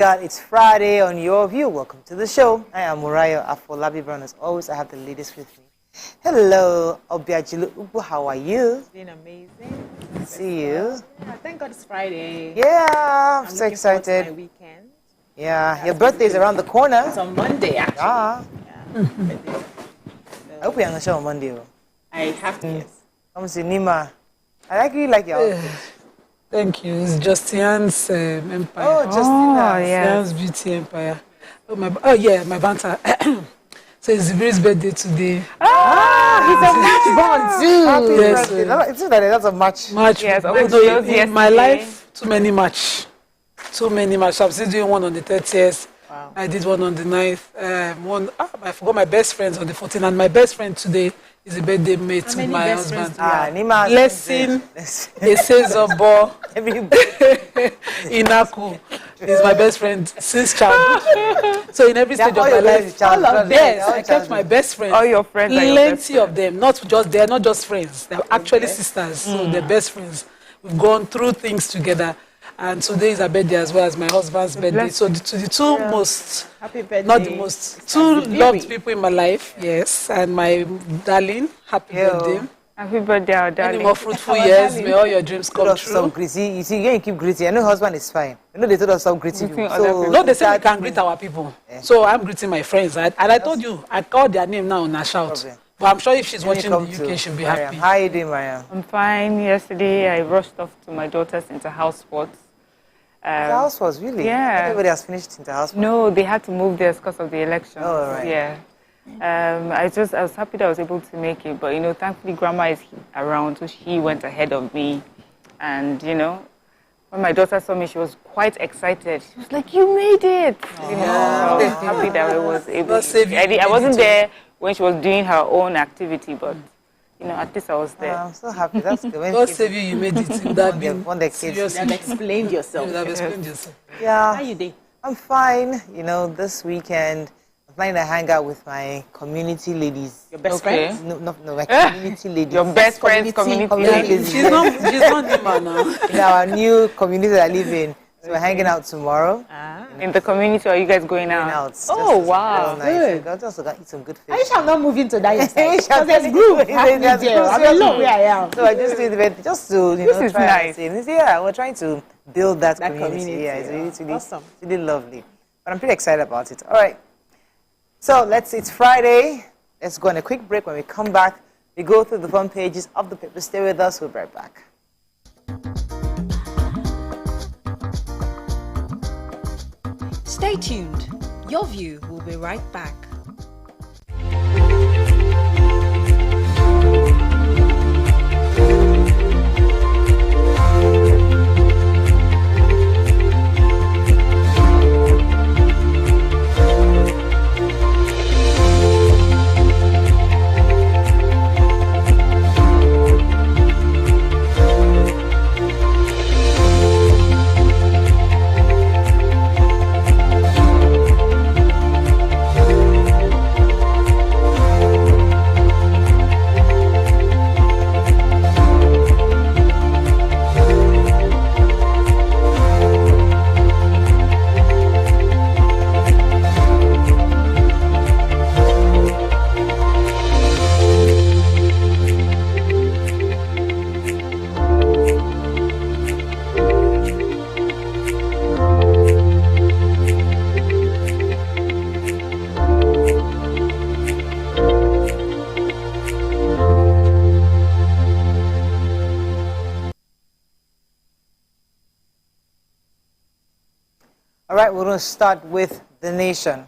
God, it's Friday on Your View. Welcome to the show. I am Murayo Afolabi Brown. As always, I have the ladies with me. Hello, Obiajilu Ubu. How are you? It's been amazing. See you. Yeah, thank God it's Friday. Yeah, I'm so excited. My weekend. Yeah, your birthday is around the corner. It's on Monday, actually. Ah. Yeah. I hope you're on the show on Monday. I have to. Yes. Come see Nima. I like your outfit. Thank you. It's Justian's Empire. Oh, Justina. Justian's Beauty Empire. Oh, yeah, my banter. So it's Zibri's birthday today. He's a match born too. Happy birthday. It's that that's a match. Match. Yes, in my life, too many match. I'm still doing one on the 30th. Wow. I did one on the 9th. I forgot my best friends on the 14th. And my best friend today is a birthday mate with my husband. Nima. Blessing Esezobo Inaku is my best friend since childhood. So in every stage of my life, I kept my best friends. All your friends are your best Plenty of them. They're not just friends. They're actually sisters. So they're best friends. We've gone through things together. And today is her birthday as well as my husband's birthday. So the two most, happy birthday. not the most, two loved people in my life, yes. And my darling, happy birthday. Happy birthday, our darling. Many more fruitful years. May all your dreams come true. Some greasy. You see, you keep greeting. I know husband is fine. You know they told us some greeting. No, they say we can greet our people. Yeah. So I'm greeting my friends. And I told you, I called their name now and I shout. But I'm sure if she's watching the UK, she'll be happy. How are you doing, Mariam? I'm fine. Yesterday, I rushed off to my daughter's inter-house sports. Inter-house sports, really? Yeah. Everybody has finished inter-house sports. No, they had to move theirs because of the election. Oh, right. Yeah. I was happy that I was able to make it, but thankfully Grandma is around, so she went ahead of me. And when my daughter saw me, she was quite excited. She was like, "You made it!" I was happy that I was able to. I wasn't there when she was doing her own activity, but at least I was there. I'm so happy. That's good. God save you, you made it. You would have one the kids. You have explained yourself. You would have explained yourself. Yeah. How you doing? I'm fine. This weekend, I'm planning to hang out with my community ladies. Your best friends? No, my community ladies. Your best friend's community ladies. She's not Nima now. In our new community that I live in. So we're hanging out tomorrow. In the community, or are you guys going out? Oh, wow. Nice. I also got to eat some good fish. I shall not move into that yourself. Because there's group. I'm alone where I am. So I just did it just to, this is nice. Yeah, we're trying to build that community. Yeah, it's really awesome. Really lovely. But I'm pretty excited about it. All right. So it's Friday. Let's go on a quick break. When we come back, we go through the front pages of the paper. Stay with us. We'll be right back. Stay tuned. Your View will be right back. All right, we're going to start with the nation.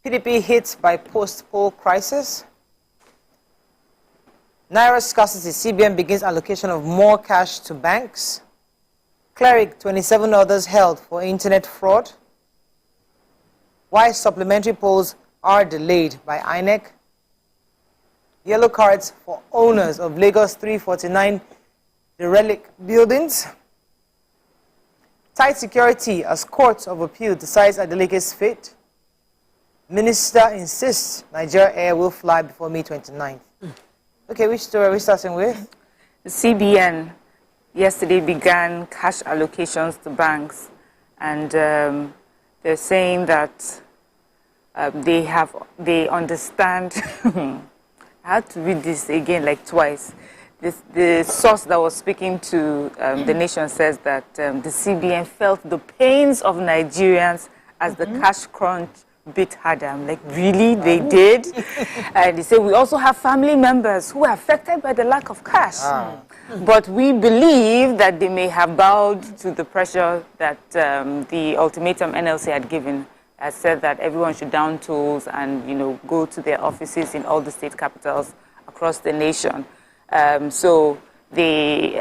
PDP hit by post-poll crisis. Naira scarcity, CBN begins allocation of more cash to banks. Cleric, 27 others held for internet fraud. Why supplementary polls are delayed by INEC. Yellow cards for owners of Lagos 349 derelict buildings. Tight security as Court of Appeal decides Adeleke's fate. Minister insists Nigeria Air will fly before May 29th. Okay, which story are we starting with? The CBN yesterday began cash allocations to banks. and they're saying that they understand. I had to read this again like twice. The source that was speaking to the nation says that the CBN felt the pains of Nigerians as the cash crunch bit harder. I'm like, really? They did? And they say, we also have family members who are affected by the lack of cash. But we believe that they may have bowed to the pressure that the ultimatum NLC had given. Has said that everyone should down tools and, go to their offices in all the state capitals across the nation. So they,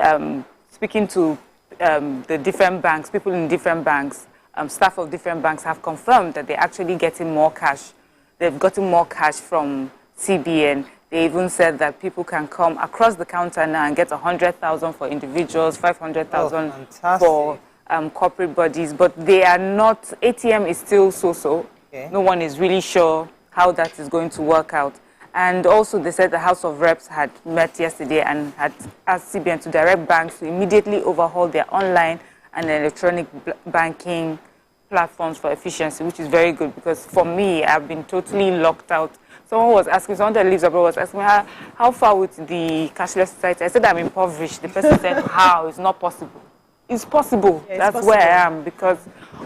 speaking to the different banks, people in different banks, staff of different banks have confirmed that they're actually getting more cash. They've gotten more cash from CBN. They even said that people can come across the counter now and get 100,000 for individuals, 500,000 for corporate bodies, but they are not, ATM is still so-so. Okay. No one is really sure how that is going to work out. And also they said the House of Reps had met yesterday and had asked CBN to direct banks to immediately overhaul their online and electronic banking platforms for efficiency, which is very good because for me, I've been totally locked out. Someone was asking, someone that lives abroad was asking me, how far with the cashless society? I said I'm impoverished. The person said, how? It's not possible. It's possible. Yeah, that's possible. Where I am because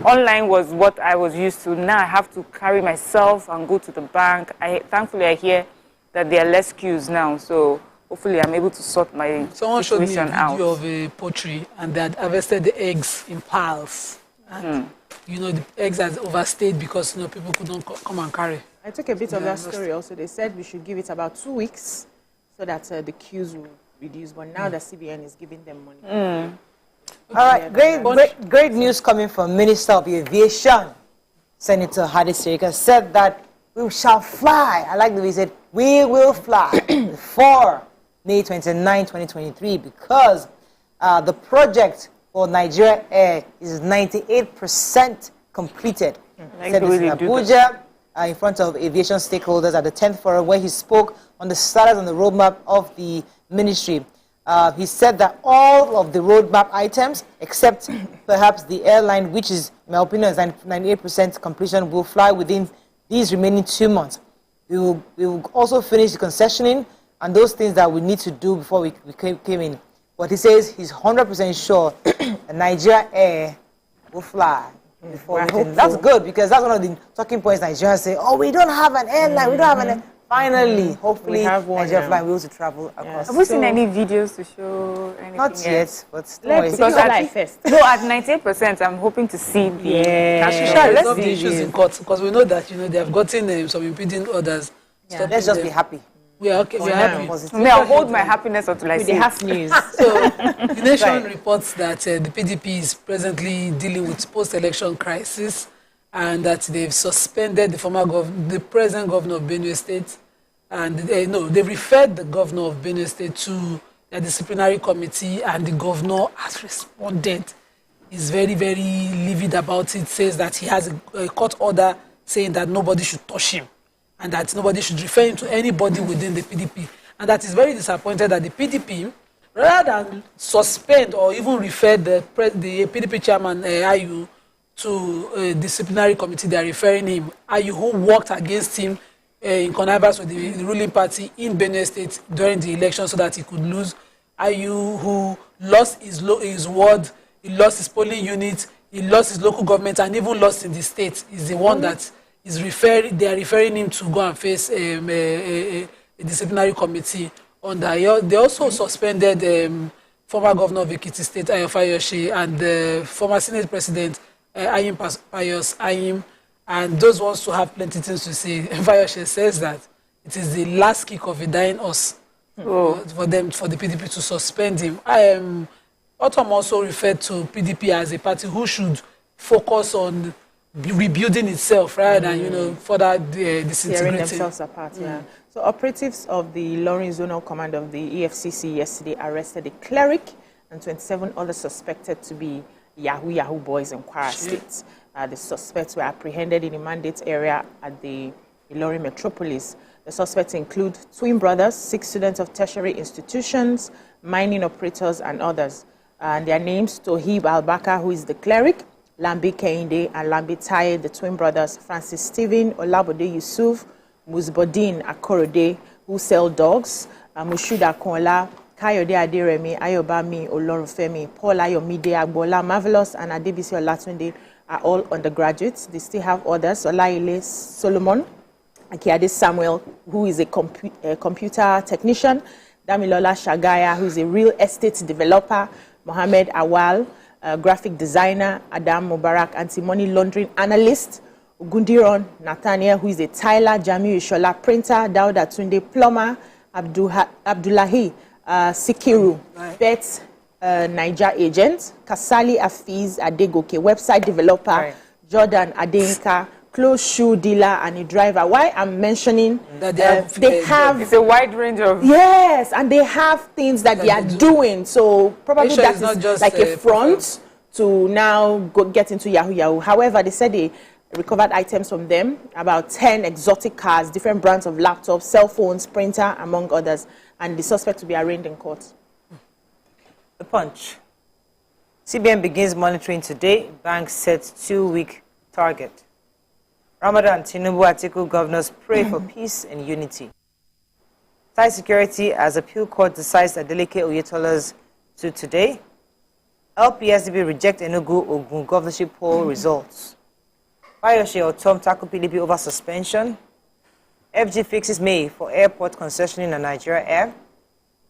online was what I was used to. Now I have to carry myself and go to the bank. Thankfully, I hear that there are less queues now, so hopefully I'm able to sort my Someone showed me a video out. of a poultry and they had harvested the eggs in piles. And, the eggs had overstayed because people couldn't come and carry. I took a bit of that story also. They said we should give it about 2 weeks so that the queues will reduce. But now the CBN is giving them money. All right, great news coming from Minister of Aviation. Senator Hadi Sirika said that we shall fly. I like the way he said, we will fly before May 29, 2023, because the project for Nigeria Air is 98% completed. He said this in Abuja in front of aviation stakeholders at the 10th forum where he spoke on the status and the roadmap of the ministry. He said that all of the roadmap items, except perhaps the airline, which is, in my opinion, is 98% completion, will fly within these remaining 2 months. We will also finish the concessioning and those things that we need to do before we came in. But he says he's 100% sure that Nigeria Air will fly. That's good because that's one of the talking points Nigerians say, oh, we don't have an airline, we don't have an airline. Finally, hopefully, Nigeria Fly will to travel across. Have we seen any videos to show anything? Not yet, but let's see first. So at 98%, I'm hoping to see the let's see the issues in court because we know that they have gotten some impeding orders. Yeah. Let's just be happy. We are okay. We are happy. May I hold my happiness until I see the half news. So the nation reports that the PDP is presently dealing with post-election crisis, and that they've suspended the present governor of Benue State, and they've referred the governor of Benue State to the disciplinary committee, and the governor has responded. He's very, very livid about it. Says that he has a court order saying that nobody should touch him, and that nobody should refer him to anybody within the PDP, and that is very disappointed that the PDP, rather than suspend or even refer the PDP chairman Ayu to a disciplinary committee, they are referring him. Ayu, who worked against him in connivance with the ruling party in Benue State during the election so that he could lose. Ayu, who lost his ward, he lost his polling unit, he lost his local government, and even lost in the state, is the one that is they are referring him to go and face a disciplinary committee. They also suspended former governor of Ekiti State, Ayo Fayose, and the former Senate President, Ayim Pius Ayim, and those ones to have plenty things to say. Fayose says that it is the last kick of a dying horse for the PDP to suspend him. Autumn also referred to PDP as a party who should focus on rebuilding itself rather than further disintegrating. Tearing themselves apart. So operatives of the Ilorin Zonal Command of the EFCC yesterday arrested a cleric and 27 others suspected to be Yahoo boys in Kwara State. The suspects were apprehended in the mandate area at the Ilorin metropolis. The suspects include twin brothers, 6 students of tertiary institutions, mining operators, and others. And their names: Tohib Al-Bakar, who is the cleric; Lambi Kehinde and Lambi Taye, the twin brothers, Francis Stephen, Olabode Yusuf, Musbodin Akorode, who sell dogs, Mushuda Kola, Kayode Aderemi, Ayobami Olorunfemi, Paul Ayomide Agbola, Marvelous, and Adebisi Olatunde are all undergraduates. They still have others, Olaile Solomon, Akiade Samuel, who is a computer technician, Damilola Shagaya, who is a real estate developer, Mohammed Awal, graphic designer, Adam Mubarak, anti-money laundering analyst, Gundiron Nathaniel, who is a Tyler, Jamiu Ishola printer, Dauda Tunde plumber, Abdullahi Sikiru, Bet Niger agent, Kasali Afiz Adegoke, website developer, Jordan Adenka, clothes shoe dealer and a driver. Why I'm mentioning that they have it's a wide range of yes, and they have things that they are doing. So probably sure that it's not is just like a front profile. to now get into Yahoo Yahoo. However, they said they recovered items from them, about 10 exotic cars, different brands of laptops, cell phones, printer, among others, and the suspect to be arraigned in court. The Punch. CBN begins monitoring today. Bank sets 2-week target. Ramadan Tinubu Atiku governors pray for peace and unity. Tight security as appeal court decides Adeleke Oyetola's suit today. LPSDB reject Enugu Ogun governorship poll results. Fayose or Tom tackle PDP over suspension. FG fixes May for airport concessioning in Nigeria Air.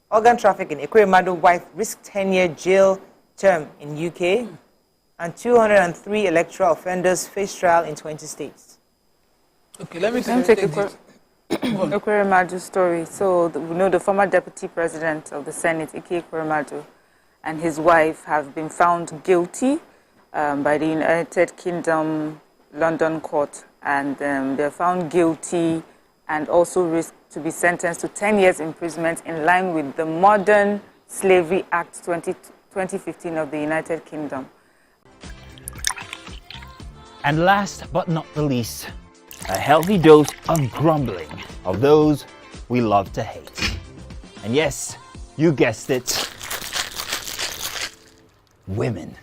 Organ trafficking, Ekweremadu wife risk 10-year jail term in UK. And 203 electoral offenders face trial in 20 states. Okay, let me take a quick Ekweremadu story. So we know the former deputy president of the Senate, Ike Ekweremadu, and his wife have been found guilty by the United Kingdom London court, and they're found guilty and also risk to be sentenced to 10 years imprisonment in line with the Modern Slavery Act 2015 of the United Kingdom. And last but not the least, a healthy dose of grumbling of those we love to hate. And yes, you guessed it, women.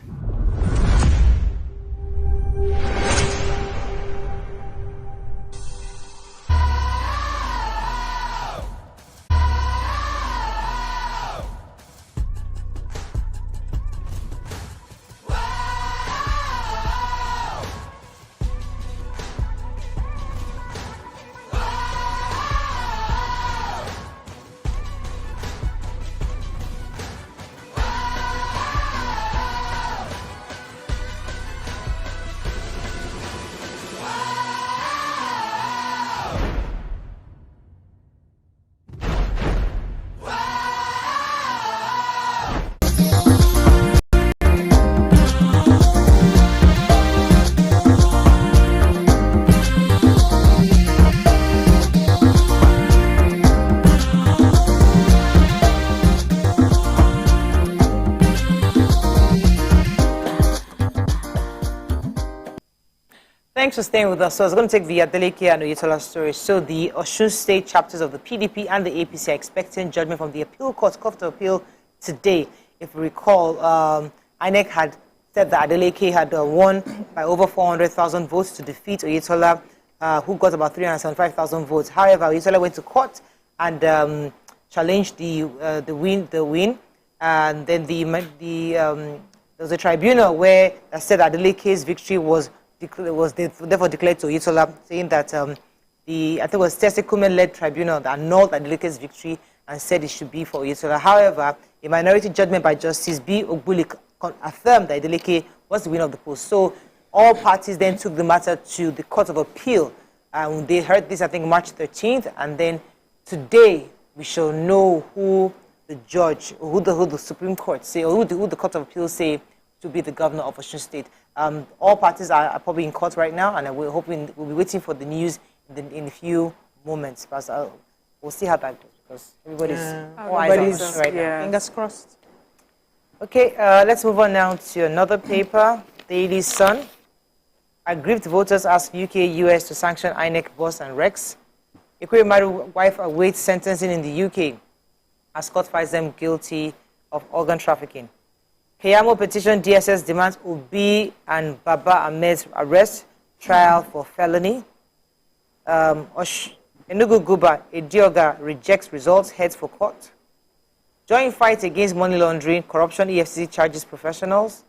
Thanks for staying with us. So I was going to take the Adeleke and Oyetola story. So the Osun State chapters of the PDP and the APC are expecting judgment from the appeal court, Court of Appeal, today. If we recall, INEC had said that Adeleke had won by over 400,000 votes to defeat Oyetola, who got about 375,000 votes. However, Oyetola went to court and challenged the win, and then there was a tribunal where that said Adeleke's victory was therefore declared to Oyetola, saying that I think it was Tesekume-led tribunal that annulled Adeleke's victory and said it should be for Oyetola. However, a minority judgment by Justice B. Ogbulik affirmed that Adeleke was the winner of the poll. So all parties then took the matter to the Court of Appeal. They heard this, I think, March 13th, and then today we shall know who the judge, or who the Supreme Court say, or who the Court of Appeal say to be the governor of Osun State. All parties are probably in court right now, and we're hoping we'll be waiting for the news in a few moments. But we'll see how that goes, because everybody's eyes right now. Fingers crossed. Okay, let's move on now to another paper, Daily Sun. Aggrieved voters ask UK, US to sanction INEC boss and Rex. Ekweremadu wife awaits sentencing in the UK as court finds them guilty of organ trafficking. Keyamo petition DSS demands Obi and Baba Ahmed's arrest, trial for felony. Enugu Guba Edioga rejects results, heads for court. Joint fight against money laundering, corruption, EFCC charges professionals.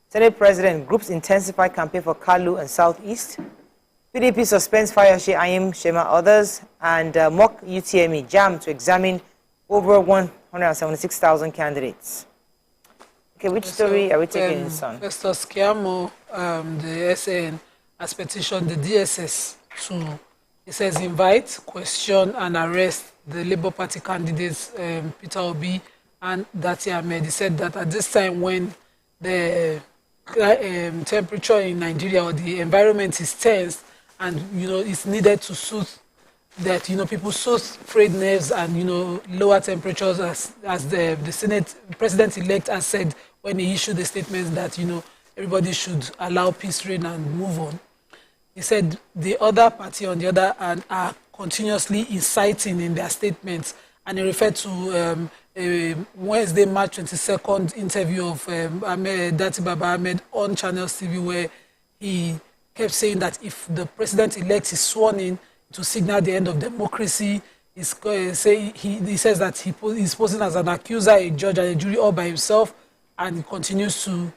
Senate President groups intensify campaign for Kalu and Southeast. PDP suspends Fayoshe Ayim Shema others. And mock UTME jam to examine over 176,000 candidates. Okay, which story are we taking, son? Festus Keyamo, the SAN, has petitioned the DSS to, he says, invite, question, and arrest the Labour Party candidates, Peter Obi and Dati Ahmed. He said that at this time when the temperature in Nigeria or the environment is tense and, it's needed to soothe that, people soothe frayed nerves and, lower temperatures as the Senate President-elect has said when he issued the statement that, everybody should allow peace reign and move on. He said the other party, on the other hand, are continuously inciting in their statements. And he referred to a Wednesday, March 22nd interview of Dati Baba Ahmed on Channels TV, where he kept saying that if the president-elect is sworn in to signal the end of democracy, he says that he's posing as an accuser, a judge, and a jury all by himself, and he continues to,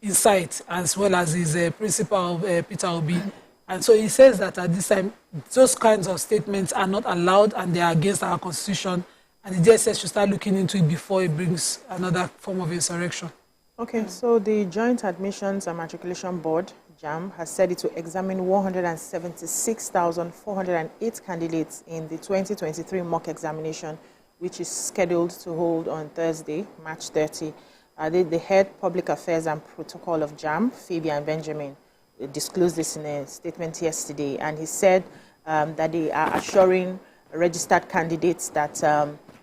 incite, as well as his principal, Peter Obi. And so he says that at this time, those kinds of statements are not allowed and they are against our constitution. And the DSS should start looking into it before it brings another form of insurrection. Okay, so the Joint Admissions and Matriculation Board, JAM, has said it to examine 176,408 candidates in the 2023 mock examination, which is scheduled to hold on Thursday, March 30. The head public affairs and protocol of JAM, Fabian Benjamin, disclosed this in a statement yesterday, and he said that they are assuring registered candidates that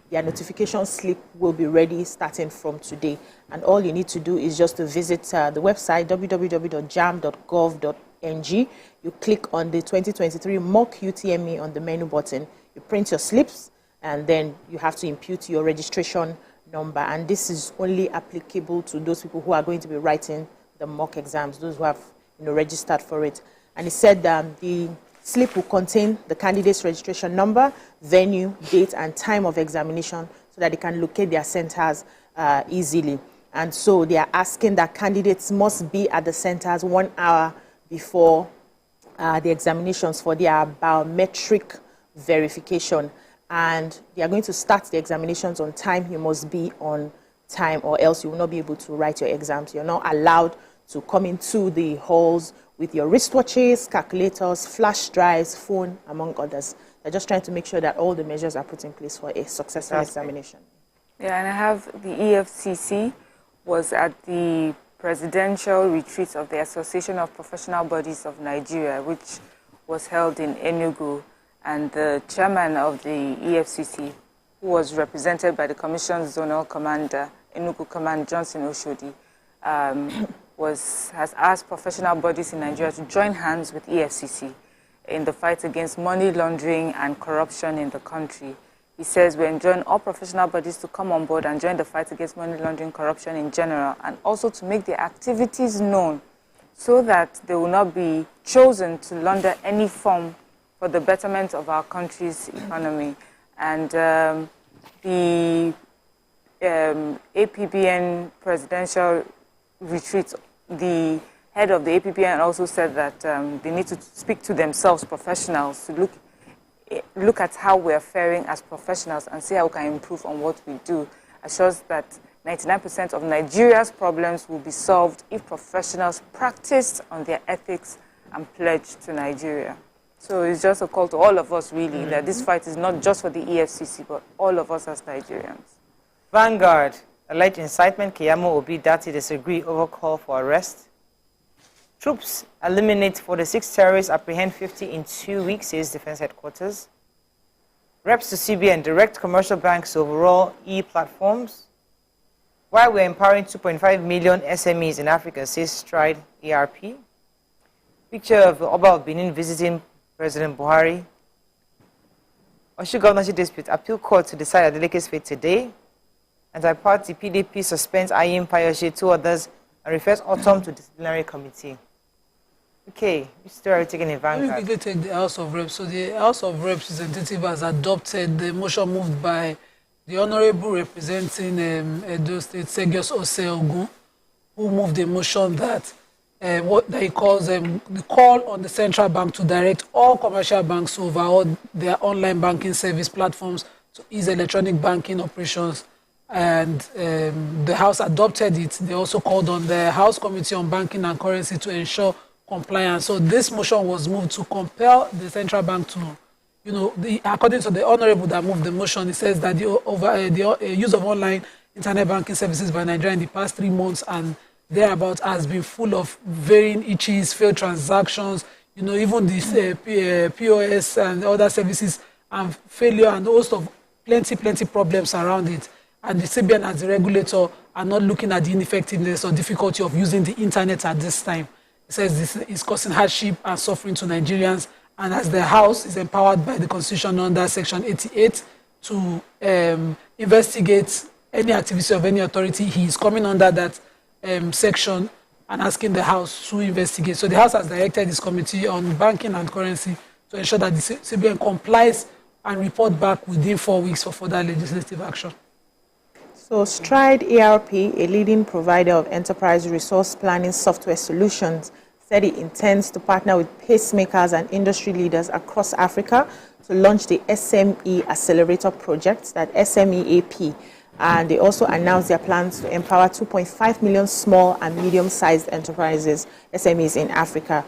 their notification slip will be ready starting from today. And all you need to do is just to visit the website www.jam.gov.ng. You click on the 2023 mock UTME on the menu button. You print your slips, and then you have to impute your registration number. And this is only applicable to those people who are going to be writing the mock exams, those who have registered for it. And he said the slip will contain the candidate's registration number, venue, date, and time of examination so that they can locate their centers easily. And so they are asking that candidates must be at the centers 1 hour before the examinations for their biometric verification. And they are going to start the examinations on time. You must be on time, or else you will not be able to write your exams. You're not allowed to come into the halls with your wristwatches, calculators, flash drives, phone, among others. They're just trying to make sure that all the measures are put in place for a successful examination. Yeah, and I have the EFCC was at the presidential retreat of the Association of Professional Bodies of Nigeria, which was held in Enugu. And the chairman of the EFCC, who was represented by the Commission's Zonal Commander, Enugu Command Johnson Oshodi, has asked professional bodies in Nigeria to join hands with EFCC in the fight against money laundering and corruption in the country. He says we enjoin all professional bodies to come on board and join the fight against money laundering, corruption in general, and also to make their activities known so that they will not be chosen to launder any form for the betterment of our country's economy. And the APBN presidential retreat, the head of the APBN also said that they need to speak to themselves, professionals, to look at how we are faring as professionals and see how we can improve on what we do. Assures that 99% of Nigeria's problems will be solved if professionals practiced on their ethics and pledged to Nigeria. So it's just a call to all of us, really, that this fight is not just for the EFCC, but all of us as Nigerians. Vanguard, alleged incitement, Keyamo Obi Dati disagree over call for arrest. Troops eliminate 46 terrorists, apprehend 50 in 2 weeks, says Defense Headquarters. Reps to CBN direct commercial banks to overall e-platforms. While we're empowering 2.5 million SMEs in Africa, says Stride ERP. Picture of Oba of Benin visiting President Buhari. Oshu governorship dispute, appeal court to decide Adeleke's fate today. Anti-party PDP suspends Ayim Payoshe, 2 others, and refers Autumn to disciplinary committee. Okay, which story are we taking in Vanguard? We take the House of Reps. So the House of Representatives has adopted the motion moved by the Honorable representing Edo State, Segios Ose-Ogun, who moved the motion that what he calls the call on the central bank to direct all commercial banks to overhaul their online banking service platforms to ease electronic banking operations. And the House adopted it. They also called on the House Committee on Banking and Currency to ensure compliance. So this motion was moved to compel the central bank to, according to the honorable that moved the motion, it says that the use of online internet banking services by Nigeria in the past 3 months and thereabout has been full of varying issues, failed transactions, even this POS and other services and failure and a host of plenty problems around it. And the CBN as the regulator are not looking at the ineffectiveness or difficulty of using the internet at this time. It says this is causing hardship and suffering to Nigerians, and as the House is empowered by the Constitution under Section 88 to investigate any activity of any authority, he is coming under that section and asking the House to investigate. So the House has directed this committee on banking and currency to ensure that the CBN complies and report back within 4 weeks for further legislative action. So Stride ERP, a leading provider of enterprise resource planning software solutions, said it intends to partner with pacemakers and industry leaders across Africa to launch the SME Accelerator Project, that SMEAP. And they also announced their plans to empower 2.5 million small and medium-sized enterprises, SMEs in Africa.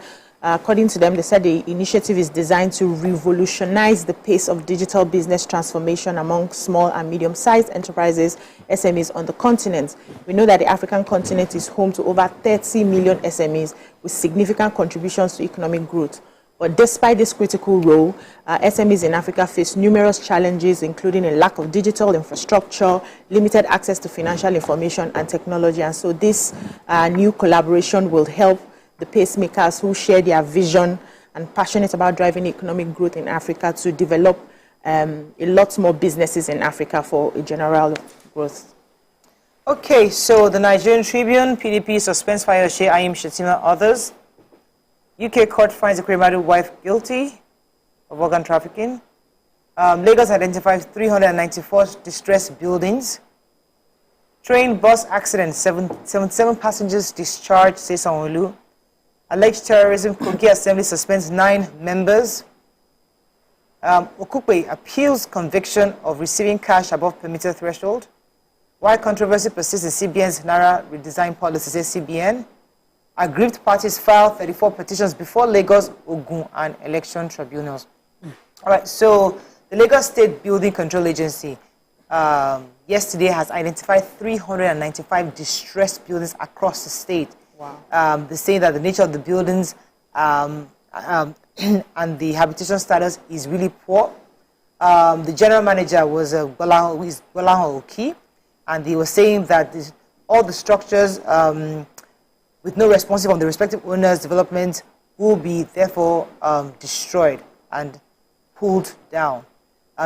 According to them, they said the initiative is designed to revolutionize the pace of digital business transformation among small and medium-sized enterprises, SMEs on the continent. We know that the African continent is home to over 30 million SMEs with significant contributions to economic growth. But despite this critical role, SMEs in Africa face numerous challenges, including a lack of digital infrastructure, limited access to financial information and technology. And so this new collaboration will help the pacemakers who share their vision and passionate about driving economic growth in Africa to develop a lot more businesses in Africa for a general growth. Okay, so the Nigerian Tribune, PDP suspends Fayose, Ayim Shetima, others. UK court finds the Kuremadu wife guilty of organ trafficking. Lagos identifies 394 distressed buildings. Train bus accident, 77 passengers discharged, says Sanwo-Olu. Alleged terrorism, Kogi Assembly suspends 9 members. Okupe appeals conviction of receiving cash above permitted threshold. Why controversy persists in CBN's Naira redesign policy, says CBN. Aggrieved parties filed 34 petitions before Lagos, Ogun, and election tribunals. All right, so the Lagos State Building Control Agency yesterday has identified 395 distressed buildings across the state. Wow. They say that the nature of the buildings and the habitation status is really poor. The general manager was Gbolahan Oki, and he was saying that all the structures with no responsive from the respective owners' development will be therefore destroyed and pulled down.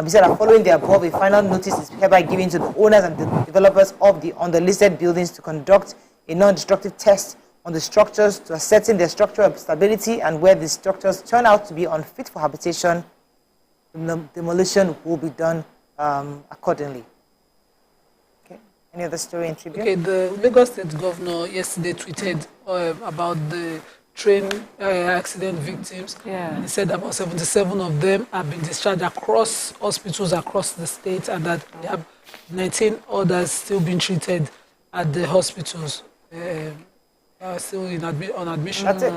He said that following the above, a final notice is hereby given to the owners and the developers of the underlisted buildings to conduct a non-destructive test on the structures to ascertain their structural stability, and where the structures turn out to be unfit for habitation, demolition will be done accordingly. Okay. Any other story in Tribune? Okay, the Lagos State Governor yesterday tweeted about the train accident victims. Yeah. And he said about 77 of them have been discharged across hospitals across the state, and that they have 19 others still being treated at the hospitals. Still on admission. That's it.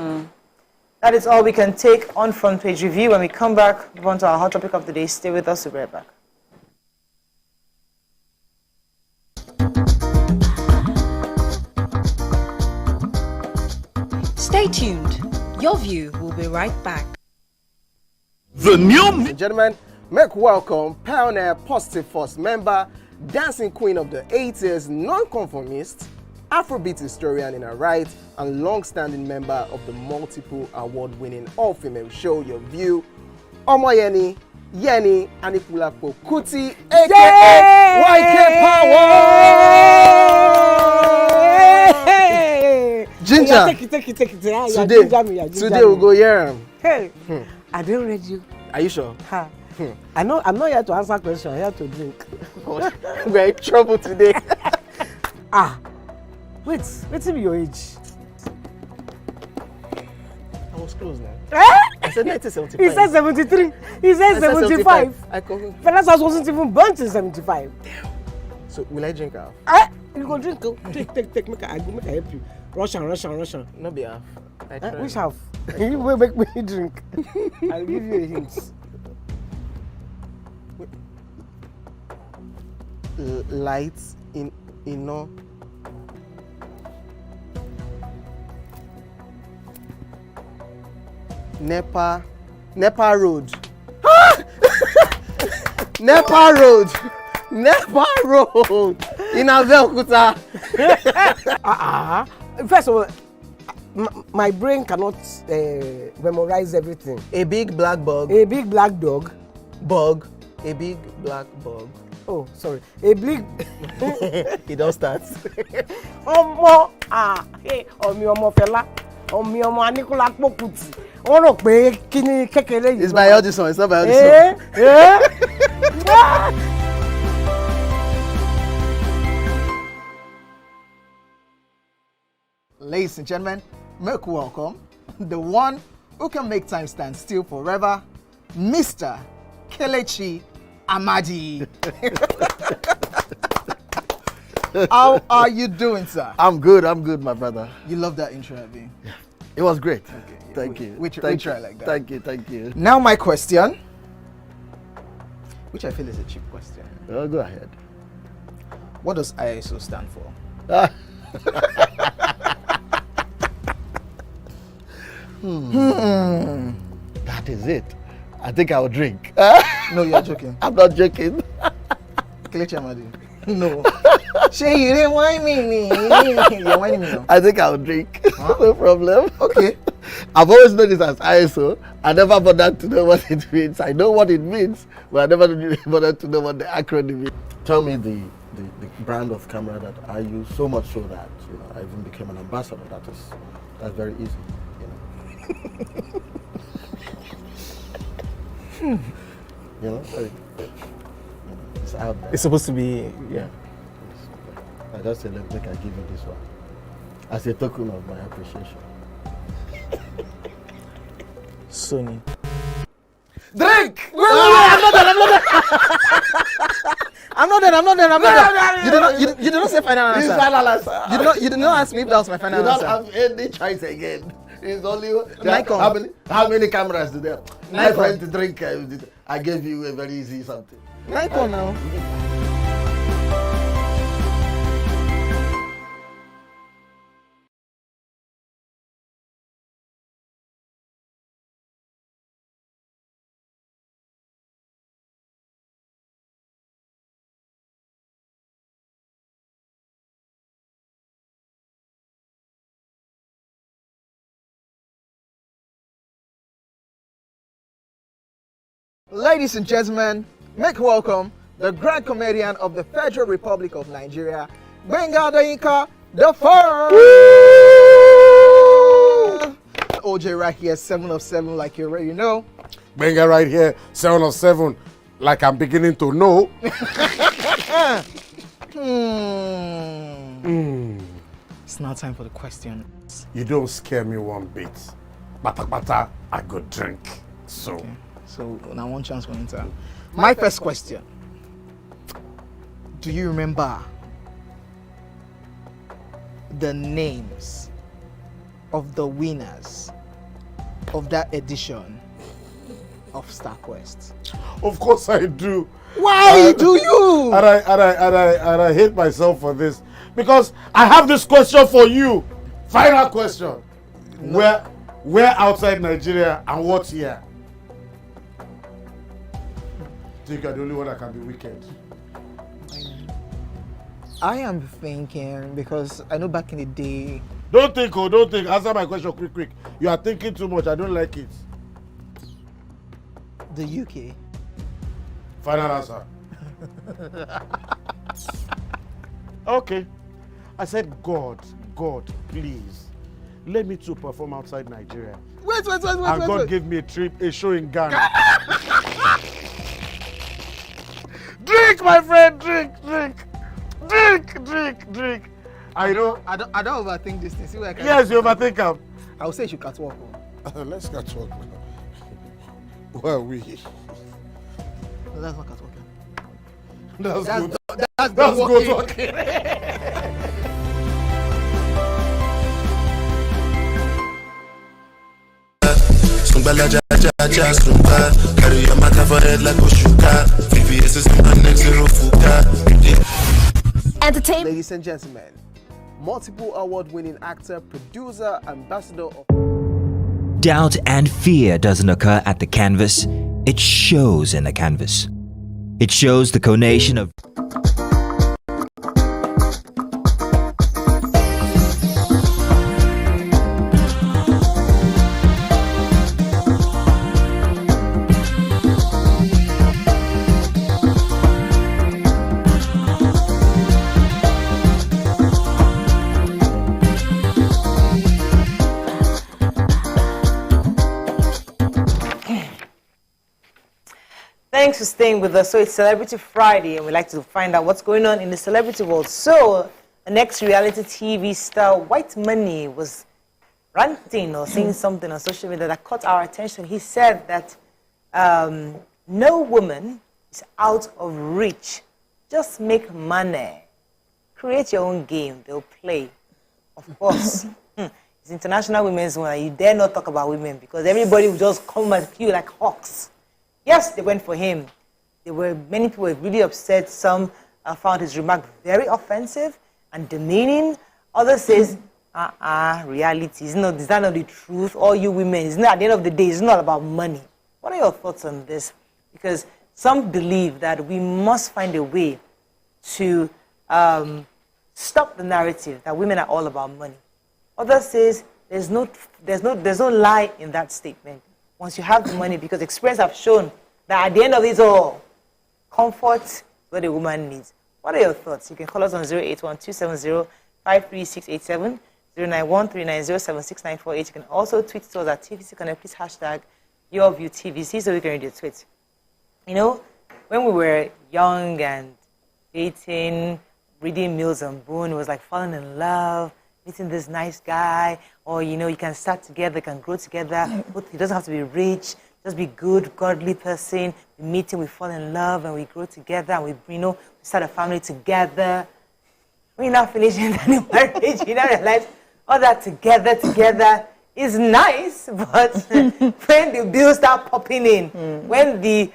That is all we can take on Front Page Review. When we come back, move on to our hot topic of the day. Stay with us. We'll be right back. Stay tuned. Your View will be right back. The new gentlemen, make welcome pioneer Positive Force member, dancing queen of the 80s, non-conformist, Afrobeat historian in her right, and long-standing member of the multiple award-winning all-female show Your View, Omoyeni Yeni Anikulapo Kuti, aka YK Power. Ginger. Take it. Today we'll go here. Hey, I don't read you. Are you sure? Ha. I'm not here to answer questions. I'm here to drink. We're in trouble today. Wait till your age. I was close now. Eh? I said 1975. He said 73. He said 75. I confirm. Fellas wasn't even born till 75. So will I drink half? You go drink. Take. Make I help you. Russian. No be half. Which half? You will make me drink. I'll give you a hint. Lights in no. Nepa Road. Nepa Road in Abeokuta. First of all, my brain cannot memorize everything. A big black bug. A big black dog. Bug. A big black bug. Oh, sorry. A big. It don't start. Ọmọ fẹlá. Ọmọ Anikulapo Kuti. Wọ́n rò pé kí ni kékeré yìí. It's by Audison. It's not by Audison. Ladies and gentlemen, make welcome the one who can make time stand still forever, Mr. Kelechi Amadi. How are you doing, sir? I'm good, my brother. You love that intro, Abby. It was great. Okay, Thank you. We Thank try you. like that. Thank you. Now my question, which I feel is a cheap question. Oh, go ahead. What does ISO stand for? That is it. I think I'll drink. No, you're joking. I'm not joking. Kelechi Amadi. No. Shay, you didn't whine me. You're whining me now. I think I'll drink. No problem. Okay. I've always known this as ISO. I never bothered to know what it means. I know what it means, but I never bothered to know what the acronym is. Tell me the brand of camera that I use, so much so that I even became an ambassador. That's very easy. It's out there. It's supposed to be. Yeah. I just said, look, I give you this one as a token of my appreciation. Sony. Drink! I'm not done. You did not say final answer. Final answer. You did not ask me if that was my final You answer. don't have any choice again. It's only Nikon. how many cameras do they have? My Nikon. friend to drink. I gave you a very easy something. Nikon now. Ladies and gentlemen, make welcome the grand comedian of the Federal Republic of Nigeria, Gbenga Adeyinka the First. OJ right here, 7 of 7, like you already know. Benga right here, 7 of 7, like I'm beginning to know. It's now time for the question. You don't scare me one bit. Bata, I go drink. So. Okay. So now one chance for enter. My first question. Do you remember the names of the winners of that edition of StarQuest? Of course I do. Why do you? And I hate myself for this. Because I have this question for you. Final question. No. Where outside Nigeria and what year? I think you're the only one that can be wicked. I am thinking because I know back in the day. Don't think. Answer my question quick. You are thinking too much. I don't like it. The UK. Final answer. Okay. I said, God, please, let me to perform outside Nigeria. Wait. And God gave me a show in Ghana. Drink, my friend, drink. I don't overthink this thing. See where I can. Yes, you overthink him. I would say you should catch walk. Let's catch walk now. Where are we? No, that's not catch walk. That's good. That's good walking. walking. Carry your matter for head like Oshuka. VVS is my next zero fuka. Entertainment. Ladies and gentlemen, multiple award-winning actor, producer, ambassador of Doubt and fear doesn't occur at the canvas, it shows in the canvas. It shows the conation of Thanks for staying with us. So it's Celebrity Friday, and we like to find out what's going on in the celebrity world. So the next reality TV star, Whitemoney, was ranting or saying something on social media that caught our attention. He said that no woman is out of reach. Just make money. Create your own game. They'll play. Of course. It's International Women's Month. You dare not talk about women because everybody will just come at you like hawks. Yes, they went for him. Many people were really upset. Some found his remark very offensive and demeaning. Others says, reality. Is that not the truth? All you women, at the end of the day, it's not about money. What are your thoughts on this? Because some believe that we must find a way to stop the narrative that women are all about money. Others says there's no lie in that statement. Once you have the money, because experience have shown that at the end of it all, comfort is what a woman needs. What are your thoughts? You can call us on 081-270-53687, 091-390-76948. You can also tweet to us at TVC Connect. Please hashtag YourViewTVC so we can read your tweets. You know, when we were young and dating, reading Mills and Boone, it was like falling in love, meeting this nice guy, or you can start together, can grow together. He doesn't have to be rich, just be good, godly person. We meet him, we fall in love, and we grow together, and we start a family together. When you're not finishing any marriage, you realize all that together is nice, but when the bills start popping in, when the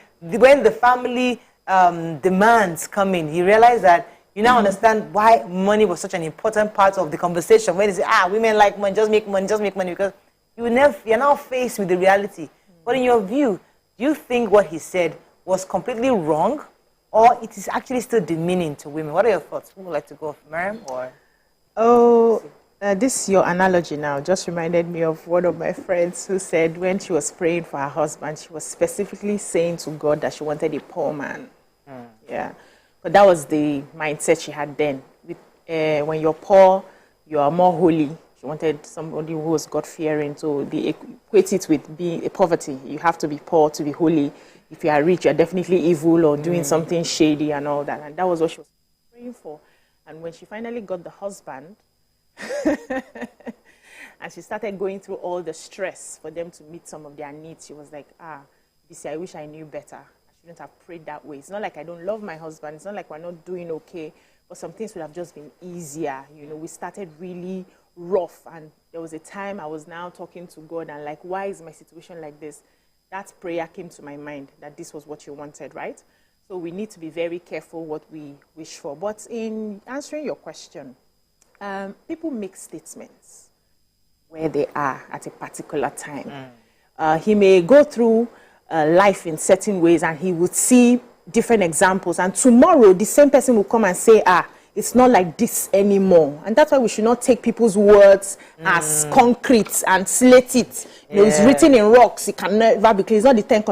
family demands come in, you realize that you now understand why money was such an important part of the conversation. When they say, women like money, just make money, because you're now faced with the reality. But in your view, do you think what he said was completely wrong, or it is actually still demeaning to women? What are your thoughts? Who would like to go, Miriam, or? This your analogy now just reminded me of one of my friends who said when she was praying for her husband, she was specifically saying to God that she wanted a poor man. Yeah. But that was the mindset she had then. When you're poor, you are more holy. She wanted somebody who was God-fearing. So they equate it with being a poverty. You have to be poor to be holy. If you are rich, you're definitely evil or doing something shady and all that. And that was what she was praying for. And when she finally got the husband, and she started going through all the stress for them to meet some of their needs, she was like, this I wish I knew better. Shouldn't have prayed that way. It's not like I don't love my husband. It's not like we're not doing okay. But some things would have just been easier. We started really rough. And there was a time I was now talking to God and like, why is my situation like this? That prayer came to my mind that this was what you wanted, right? So we need to be very careful what we wish for. But in answering your question, people make statements where they are at a particular time. He may go through life in certain ways and he would see different examples, and tomorrow the same person will come and say, it's not like this anymore. And that's why we should not take people's words as concrete and slate it. You know, it's written in rocks. It can never be clean. It's not the 10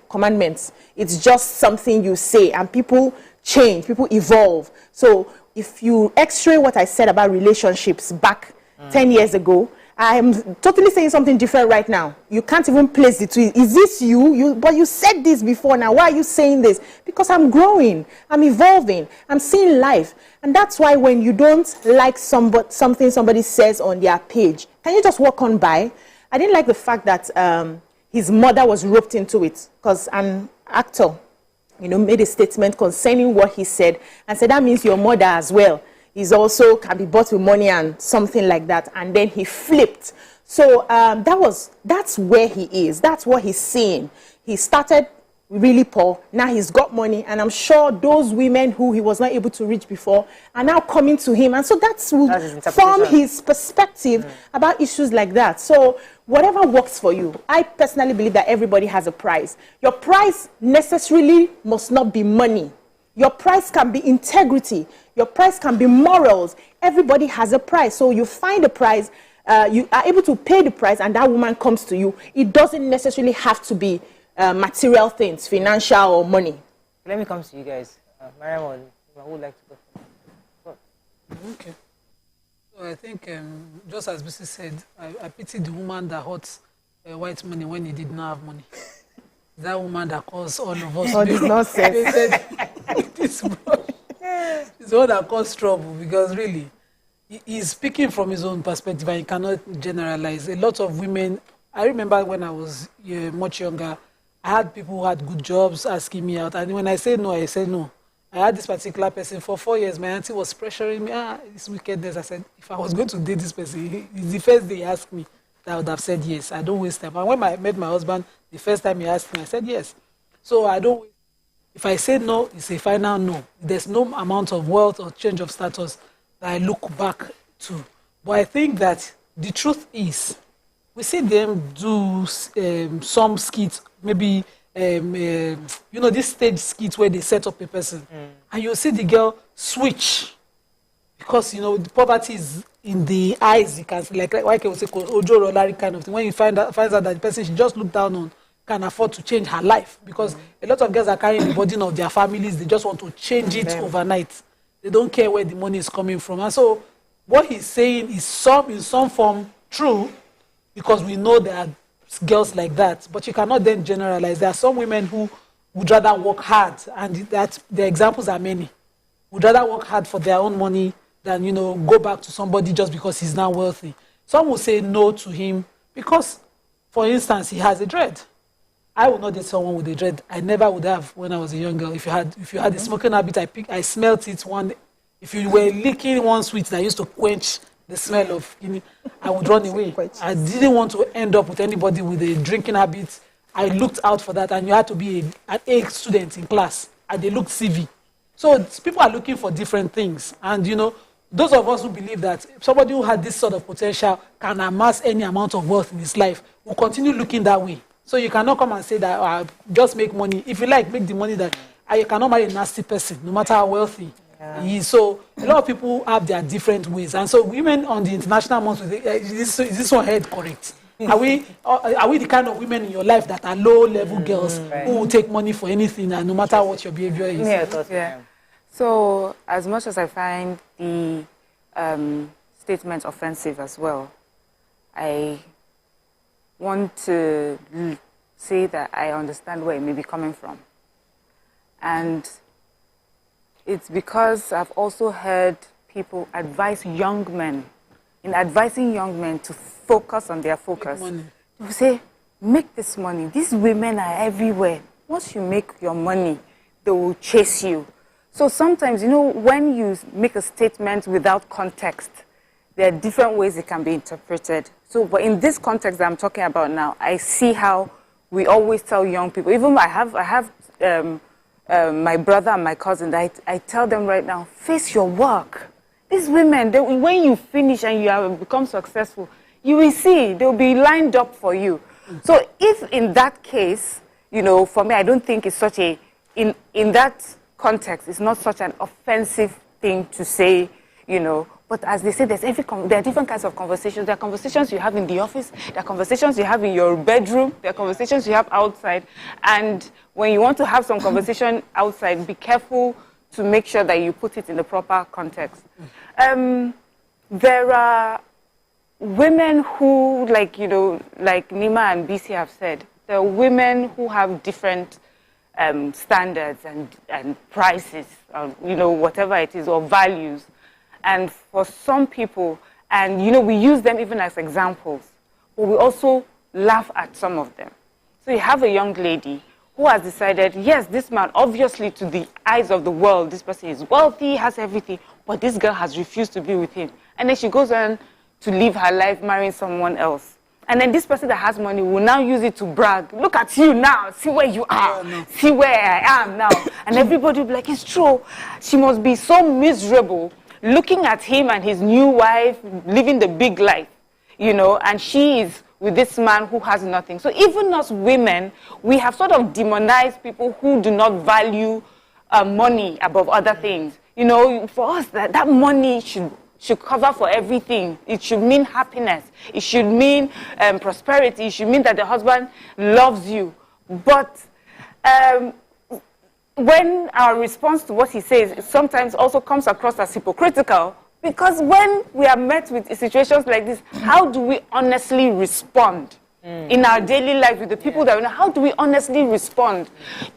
commandments. It's just something you say, and people change, people evolve. So if you x-ray what I said about relationships back 10 years ago, I'm totally saying something different right now. You can't even place the two. Is this you? But you said this before. Now, why are you saying this? Because I'm growing. I'm evolving. I'm seeing life. And that's why when you don't like something somebody says on their page, can you just walk on by? I didn't like the fact that his mother was roped into it, because an actor, you know, made a statement concerning what he said and said that means your mother as well is also can be bought with money and something like that. And then he flipped. So that's where he is. That's what he's seeing. He started really poor. Now he's got money, and I'm sure those women who he was not able to reach before are now coming to him, and so that's from his perspective about issues like that. So whatever works for you. I personally believe that everybody has a price. Your price necessarily must not be money. Your price can be integrity. Your price can be morals. Everybody has a price. So you find a price, you are able to pay the price, and that woman comes to you. It doesn't necessarily have to be material things, financial or money. Let me come to you guys. Mariam, I would like to go. Okay. So I think, just as Bisi said, I pity the woman that hurt Whitemoney when he did not have money. That woman that caused all of us. Oh, this nonsense. This bro, it's the one that caused trouble, because really, he's speaking from his own perspective and he cannot generalize. A lot of women, I remember when I was much younger, I had people who had good jobs asking me out, and when I said no, I said no. I had this particular person for 4 years. My auntie was pressuring me, this wickedness. I said, if I was going to date this person, the first day he asked me, I would have said yes. I don't waste time. And when I met my husband, the first time he asked me, I said yes. So I don't. If I say no, it's a final no. There's no amount of wealth or change of status that I look back to. But I think that the truth is, we see them do some skits, maybe, this stage skit where they set up a person. And you see the girl switch. Because, the poverty is in the eyes. You can see, like why can we say Ojo Rolari kind of thing. When you finds out that the person she just looked down on can afford to change her life. Because a lot of girls are carrying the burden of their families. They just want to change it overnight. They don't care where the money is coming from. And so what he's saying is in some form true, because we know there are girls like that. But you cannot then generalize. There are some women who would rather work hard, and that the examples are many. Would rather work hard for their own money than, go back to somebody just because he's now wealthy. Some will say no to him because, for instance, he has a dread. I would not date someone with a dread. I never would have when I was a young girl. If you had a smoking habit, I smelt it one day. If you were licking one sweet that used to quench the smell of, I would run away. I didn't want to end up with anybody with a drinking habit. I looked out for that, and you had to be an A student in class, and they looked CV. So people are looking for different things, and those of us who believe that somebody who had this sort of potential can amass any amount of wealth in his life will continue looking that way. So you cannot come and say that just make money. If you like, make the money that you cannot marry a nasty person, no matter how wealthy he is. So a lot of people have their different ways. And so women on the international month, is this one head correct? Are we the kind of women in your life that are low-level girls who will take money for anything, and no matter what your behavior is? Yeah. So as much as I find the statement offensive as well, I want to say that I understand where it may be coming from. And it's because I've also heard people advise young men, in advising young men to focus on their focus. They will say, make this money. These women are everywhere. Once you make your money, they will chase you. So sometimes, when you make a statement without context, there are different ways it can be interpreted. So, but in this context that I'm talking about now, I see how we always tell young people, even I have my brother and my cousin, I tell them right now, face your work. These women, when you finish and you have become successful, you will see, they'll be lined up for you. So if in that case, for me, I don't think it's such a, in that context, it's not such an offensive thing to say, but But as they say, there are different kinds of conversations. There are conversations you have in the office. There are conversations you have in your bedroom. There are conversations you have outside. And when you want to have some conversation outside, be careful to make sure that you put it in the proper context. There are women who, like Nima and BC have said, there are women who have different standards and prices, or, whatever it is, or values. And for some people, and we use them even as examples, but we also laugh at some of them. So you have a young lady who has decided, yes, this man, obviously to the eyes of the world, this person is wealthy, has everything, but this girl has refused to be with him. And then she goes on to live her life marrying someone else. And then this person that has money will now use it to brag. Look at you now. See where you are. See where I am now. And everybody will be like, it's true. She must be so miserable looking at him and his new wife living the big life, and she is with this man who has nothing. So even us women, we have sort of demonized people who do not value money above other things. For us, that money should cover for everything. It should mean happiness. It should mean prosperity. It should mean that the husband loves you. But when our response to what he says, it sometimes also comes across as hypocritical, because when we are met with situations like this, how do we honestly respond in our daily life with the people that we know? How do we honestly respond?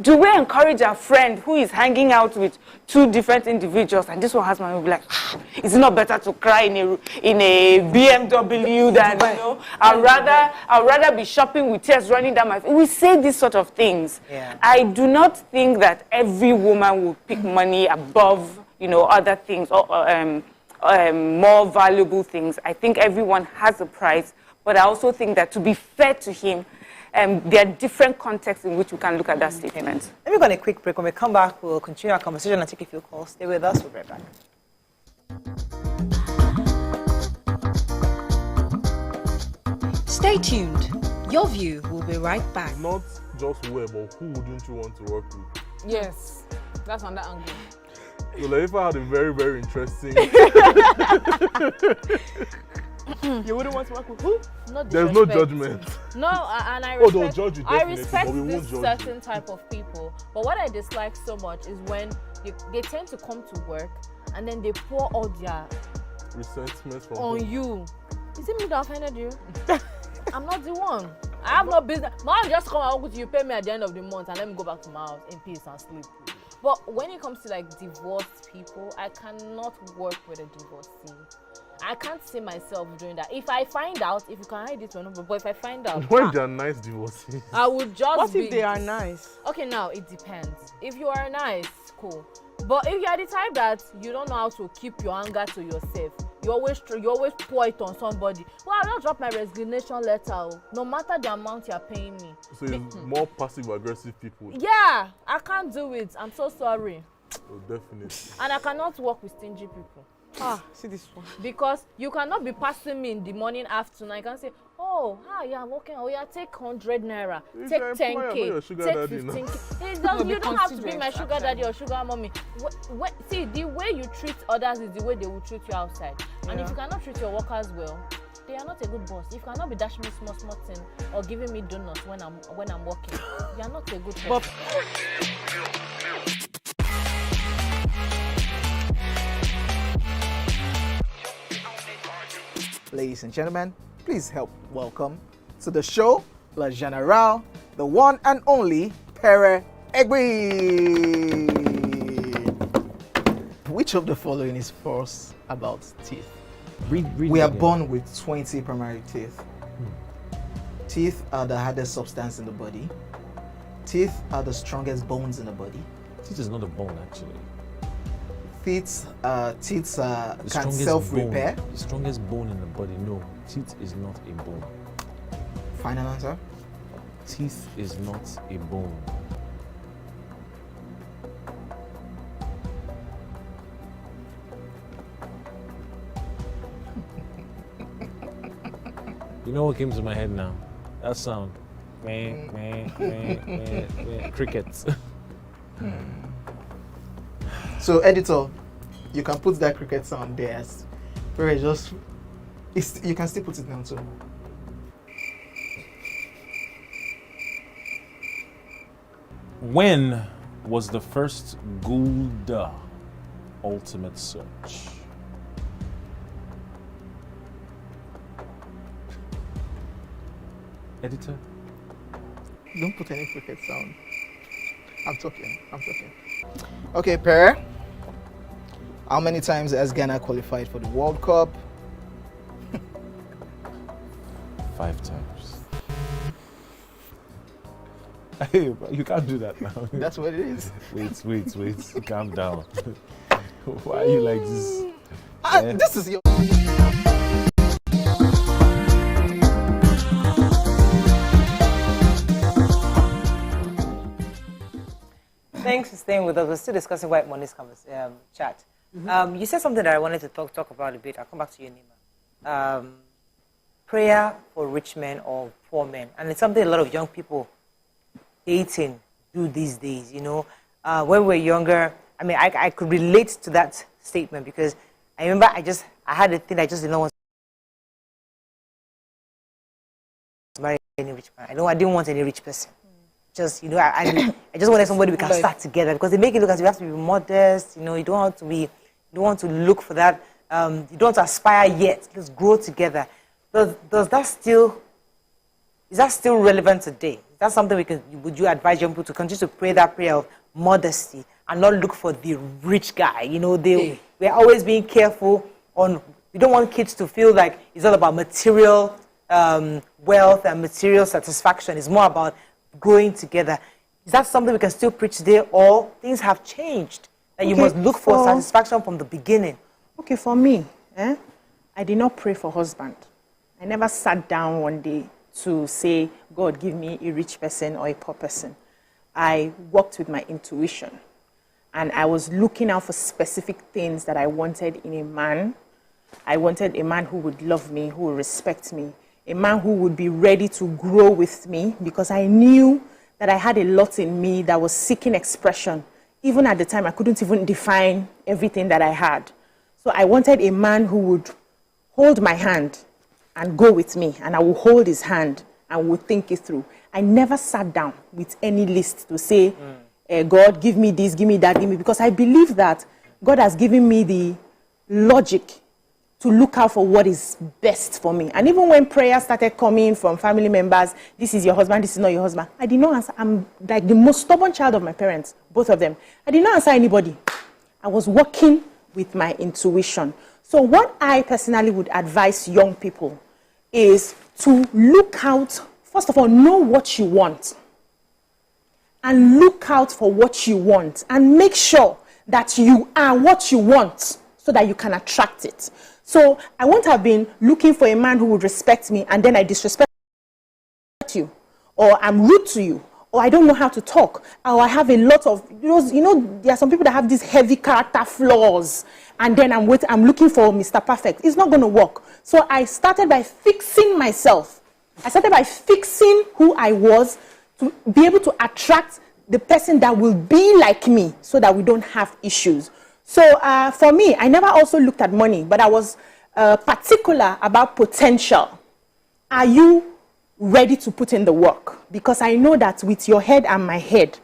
Do we encourage our friend who is hanging out with two different individuals, and this one has money, will be like, is it not better to cry in a BMW than, I'd rather be shopping with tears running down my face. We say these sort of things. Yeah. I do not think that every woman will pick money above, other things, or more valuable things. I think everyone has a price. But I also think that to be fair to him, there are different contexts in which we can look at that statement. Let me go on a quick break. When we come back, we'll continue our conversation and take a few calls. Stay with us. We'll be right back. Stay tuned. Your View will be right back. Not just where, but who wouldn't you want to work with? Yes, that's on that angle. So Laifa had a very, very interesting... You wouldn't want to work with who? Not There's no judgment. No, and I respect, they'll judge you definitely, respect but we won't this judge certain type of people. But what I dislike so much is when they tend to come to work and then they pour all their resentment from on you. Is it me that offended you? I'm not the one. I have no business. Man, just come out with you, pay me at the end of the month, and let me go back to my house in peace and sleep. But when it comes to like divorced people, I cannot work with a divorcee. I can't see myself doing that. If I find out, if you can hide it, but if I find out, when they are nice divorcees, I would just. What if they are nice? Okay, now it depends. If you are nice, cool. But if you are the type that you don't know how to keep your anger to yourself, you always pour it on somebody. Well, I'll just drop my resignation letter, no matter the amount you're paying me. So it's more passive-aggressive people. Yeah, I can't do it. I'm so sorry. Oh, definitely. And I cannot work with stingy people. See this one. Because you cannot be passing me in the morning, afternoon. I can say, oh, hi, yeah, I'm working. Oh, yeah, take 100 naira, take 10K, take 15K. You don't have to be my sugar daddy or sugar mommy. See, the way you treat others is the way they will treat you outside. Yeah. And if you cannot treat your workers well, they are not a good boss. If you cannot be dashing me small thing or giving me donuts when I'm working, you are not a good person. Ladies and gentlemen, please help welcome to the show, La General, the one and only Pere Egbe. Which of the following is false about teeth? We are born with 20 primary teeth. Teeth are the hardest substance in the body. Teeth are the strongest bones in the body. Teeth is not a bone, actually. Teeth can self-repair. The strongest bone in the body, no. Teeth is not a bone. Final answer? Teeth is not a bone. You know what came to my head now? That sound. Crickets. So, editor, you can put that cricket sound there Very just. You can still put it down too. When was the first Gulda ultimate search? Editor? Don't put any cricket sound. I'm talking. Okay, Per. How many times has Ghana qualified for the World Cup? 5 times. Hey, you can't do that now. That's what it is. Wait. Calm down. Why are you like this? This is your... Thanks for staying with us. We're still discussing Whitemoney's chat. You said something that I wanted to talk about a bit. I'll come back to you, Nima. Prayer for rich men or poor men. And it's something a lot of young people dating do these days, you know. When we're younger, I mean, I could relate to that statement because I remember I had a thing I just didn't want to marry any rich man. I didn't want any rich person. Just, you know, I just wanted somebody we can start together because they make it look as if you have to be modest, you know, you don't want to look for that, you don't want to aspire yet, let's grow together. Is that still relevant today? Is that something would you advise young people to continue to pray that prayer of modesty and not look for the rich guy? You know, we're always being careful we don't want kids to feel like it's all about material wealth and material satisfaction. It's more about growing together. Is that something we can still preach today, or things have changed? That you must look for satisfaction from the beginning. Okay, for me, I did not pray for husband. I never sat down one day to say, God, give me a rich person or a poor person. I worked with my intuition. And I was looking out for specific things that I wanted in a man. I wanted a man who would love me, who would respect me, a man who would be ready to grow with me, because I knew that I had a lot in me that was seeking expression. Even at the time, I couldn't even define everything that I had. So I wanted a man who would hold my hand and go with me, and I would hold his hand and would think it through. I never sat down with any list to say, God, give me this, give me that, give me, because I believe that God has given me the logic to look out for what is best for me. And even when prayers started coming from family members, this is your husband, this is not your husband, I did not answer. I'm like the most stubborn child of my parents, both of them. I did not answer anybody. I was working with my intuition. So what I personally would advise young people is to look out, first of all, know what you want. And look out for what you want. And make sure that you are what you want so that you can attract it. So I won't have been looking for a man who would respect me and then I disrespect you, or I'm rude to you, or I don't know how to talk, or I have a lot of, you know, there are some people that have these heavy character flaws, and then I'm looking for Mr. Perfect. It's not going to work. So I started by fixing myself. I started by fixing who I was to be able to attract the person that will be like me so that we don't have issues. So for me, I never also looked at money, but I was particular about potential. Are you ready to put in the work? Because I know that with your head and my head,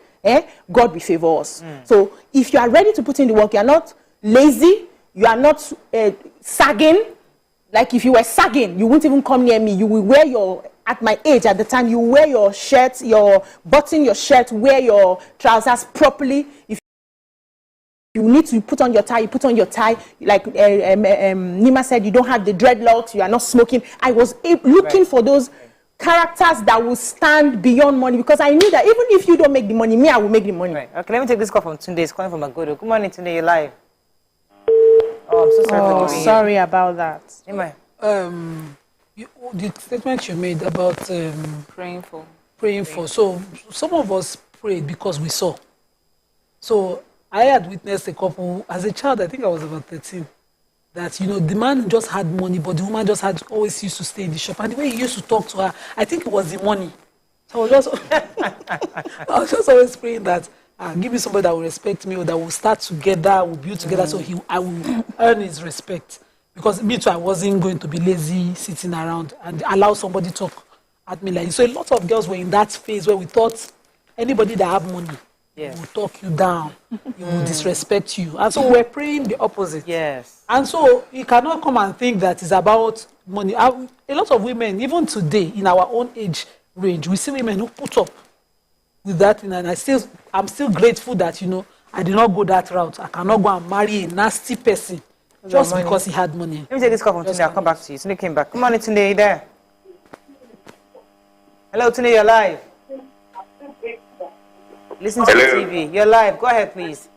God will favor us. So if you are ready to put in the work, you are not lazy, you are not sagging. Like if you were sagging, you wouldn't even come near me. You will wear at my age at the time, you wear your shirt, button your shirt, wear your trousers properly. If you need to put on your tie, you put on your tie. Like Nima said, you don't have the dreadlocks, you are not smoking. I was looking for those characters that will stand beyond money, because I knew that even if you don't make the money, me, I will make the money. Right. Okay, let me take this call from Tunde. It's calling from Agodo. Good morning, Tunde. You're live. Oh, I'm so sorry for the sorry about that. Anyway. The statement you made about praying for. So some of us prayed because we saw. So I had witnessed a couple, as a child, I think I was about 13, that, you know, the man just had money, but the woman just always used to stay in the shop. And the way he used to talk to her, I think it was the money. So I was just always praying that, give me somebody that will respect me, or that will start together, will build together, so I will earn his respect. because me too, I wasn't going to be lazy sitting around and allow somebody to talk at me like this. So a lot of girls were in that phase where we thought anybody that have money will talk you down, he will disrespect you. And so we're praying the opposite. Yes. And so you cannot come and think that it's about money. A lot of women, even today, in our own age range, we see women who put up with that thing, and I'm still grateful that, I did not go that route. I cannot go and marry a nasty person just because he had money. Let me take this call from Tunde. I'll come back to you. Tunde came back. Good morning, Tunde. You there? Hello, Tunde. You're live. Listen to the TV. You're live. Go ahead, please.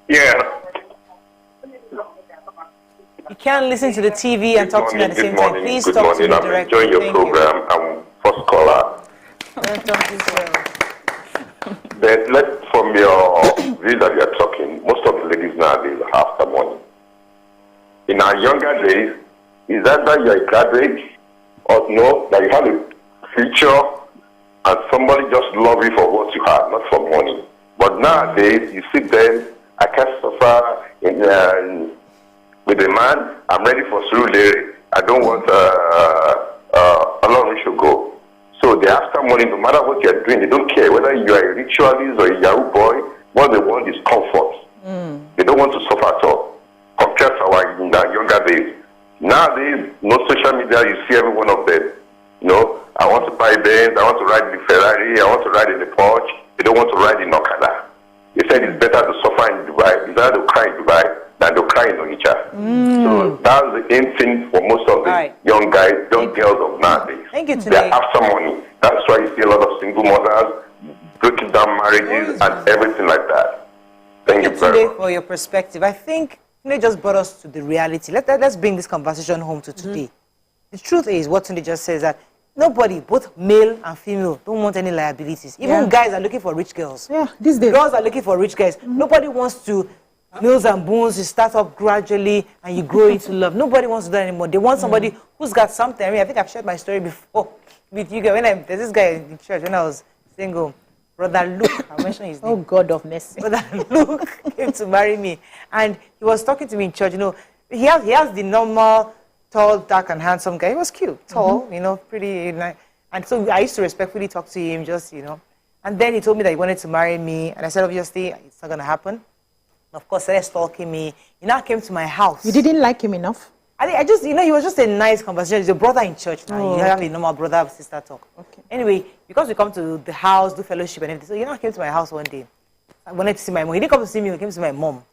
Yeah. You can't listen to the TV and talk to me at the same time. Please talk to me directly. I'm enjoying your program. I'm first caller. Then from your view that you're talking, most of the ladies nowadays are after money. In our younger days, is that you're a graduate or no, that you have a future and somebody just love you for what you have, not for money. But nowadays, you sit there, I can't suffer with a man, I'm ready for Surulere. I don't want alone to go. So they're after money, no matter what you're doing, they don't care whether you are a ritualist or a Yahoo boy, what they want is comfort. They don't want to suffer at all, compared to our younger days. Nowadays, no social media, you see every one of them. I want to buy Benz, I want to ride in the Ferrari, I want to ride in the Porsche. They don't want to ride in Okada. They said it's better to suffer in Dubai, it's better to cry in Dubai than to cry in Onitsha. So that's the aim thing for most of the young guys, young girls of nowadays. Thank you, they have some money. That's why you see a lot of single mothers breaking down marriages and everything like that. Thank you very much for your perspective. I think Tunde just brought us to the reality. Let's bring this conversation home to today. The truth is, what Tunde just says, that nobody, both male and female, don't want any liabilities. Even guys are looking for rich girls. Yeah, these days. Girls are looking for rich guys. Nobody wants to meals and bones, you start up gradually and you grow into love. Nobody wants to do that anymore. They want somebody who's got something. I think I've shared my story before with you guys. There's this guy in church when I was single, Brother Luke. I'll mention his name. Oh, God of mercy. Brother Luke came to marry me. And he was talking to me in church. He has the normal, tall, dark, and handsome guy. He was cute, tall, pretty nice. And so I used to respectfully talk to him, And then he told me that he wanted to marry me. And I said, obviously, it's not going to happen. Of course, he started stalking me. He now came to my house. You didn't like him enough? I just, he was just a nice conversation. He's a brother in church now. You have a normal brother-sister talk. Okay. Anyway, because we come to the house, do fellowship and everything, so he now came to my house one day. I wanted to see my mom. He didn't come to see me, he came to see my mom.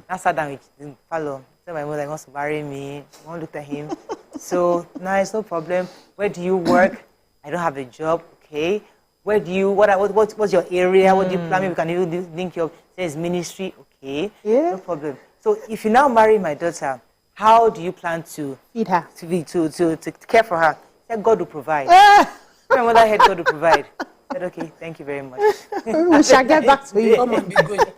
I sat down with him, follow. Said my mom that he wants to marry me. My mom looked at him. So, nice, no problem. Where do you work? I don't have a job. Okay. Where do you, what's your area? What do you plan? We can even link you up. Says ministry. Okay. Yeah. No problem. So if you now marry my daughter, how do you plan to feed her? To care for her? I said, God will provide. My mother had God will provide. I said, okay, thank you very much. We shall get back to you. Come and be good.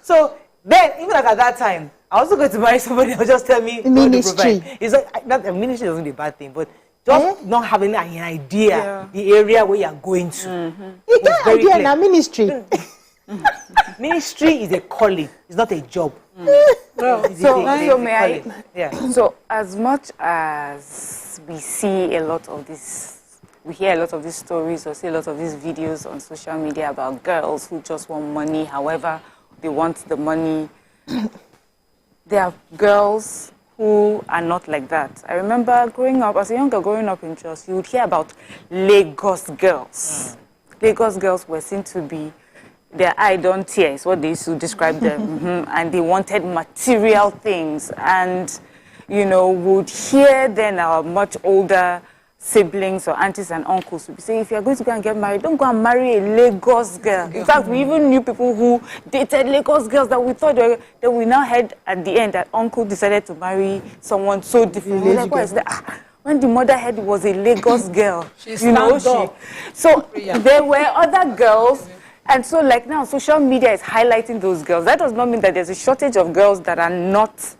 So then, even at that time, I was also going to marry somebody who just tell me ministry. It's like, ministry doesn't be a bad thing, but just not having an idea, the area where you're going to. You get an idea now, ministry. Ministry is a calling, it's not a job. So as much as we see a lot of this, we hear a lot of these stories or see a lot of these videos on social media about girls who just want money, however they want the money. There are girls who are not like that. I remember growing up, as a young girl growing up in Jos, you would hear about Lagos girls. Lagos girls were seen to be, their eye don't tear, is what they used to describe them. And they wanted material things. And, would hear then our much older siblings or aunties and uncles would be saying, if you're going to go and get married, don't go and marry a Lagos girl. In fact, we even knew people who dated Lagos girls that we thought that we now heard at the end that uncle decided to marry someone so different. Like, what is that? When the mother heard it was a Lagos girl, so there were other girls. And so, like now, social media is highlighting those girls. That does not mean that there's a shortage of girls that are not,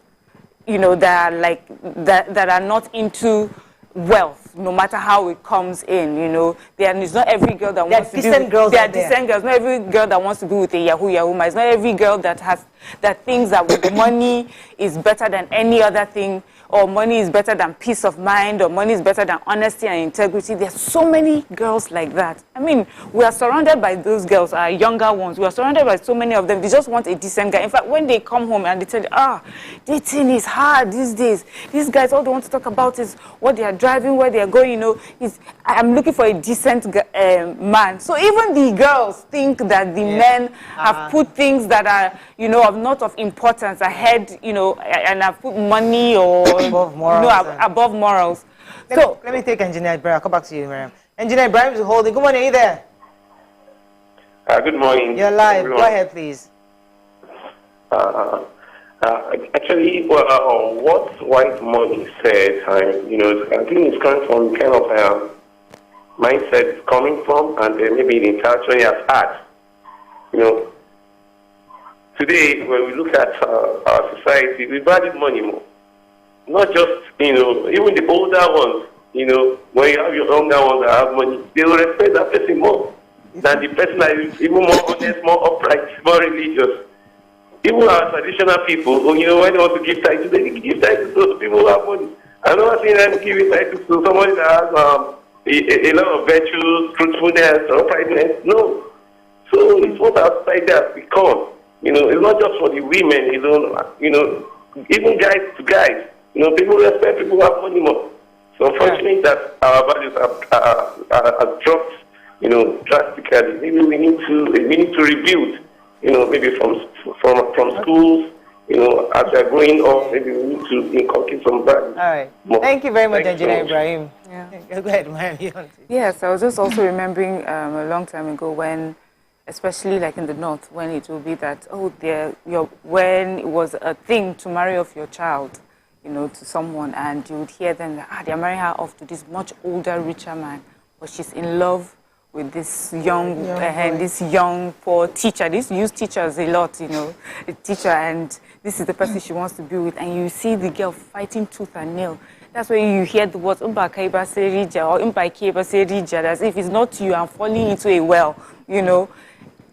that are not into wealth, no matter how it comes in, you know. It's not every girl that wants to be decent girls. There are decent girls. Not every girl that wants to be with a Yahoo man. It's not every girl that thinks that with money is better than any other thing, or money is better than peace of mind, or money is better than honesty and integrity. There's so many girls like that. I mean, we are surrounded by those girls, our younger ones. We are surrounded by so many of them. They just want a decent guy. In fact, when they come home and they tell you, dating is hard these days. These guys, all they want to talk about is what they are driving, where they are going, you know. I'm looking for a decent man. So even the girls think that the men have put things that are, you know, not of importance ahead, you know, and have put money or above morals. Above morals. Let me take Engineer Ibrahim. I'll come back to you, Miriam. Engineer Ibrahim is holding. Good morning, are you there? Good morning. You're live. Everyone. Go ahead, please. Actually, what Whitemoney said, I think it's coming from kind of mindset it's coming from, and maybe the interaction he has had. You know, today when we look at our society, we value money more. Not just, you know, even the older ones. You know, when you have your younger ones that have money, they will respect that person more than the person that is even more honest, more upright, more religious. Even our traditional people, you know, when they want to give titles, they give titles to those people who have money. I'm not seeing them giving titles to somebody that has a lot of virtues, truthfulness, uprightness. No. So it's what our society has become. You know, it's not just for the women, you know, even guys to guys. You know, people respect people who have money more. So unfortunately that our values have dropped, you know, drastically. Maybe we need to rebuild. You know, maybe from schools, you know, as they're growing up, maybe we need to inculcate some values. All right. More. Thank you very much, Thank Engineer you. Ibrahim. Yeah. Go ahead, Miriam. Yes, I was just also remembering a long time ago when, especially like in the north, when it will be that, when it was a thing to marry off your child, you know, to someone, and you would hear them that, they're marrying her off to this much older, richer man, but she's in love with this young poor teacher. This use teachers a lot, you know, a teacher, and this is the person she wants to be with, and you see the girl fighting tooth and nail. That's where you hear the words "umba kaiba serija" or "umba kaiba serija," as if it's not you, I'm falling into a well, you know.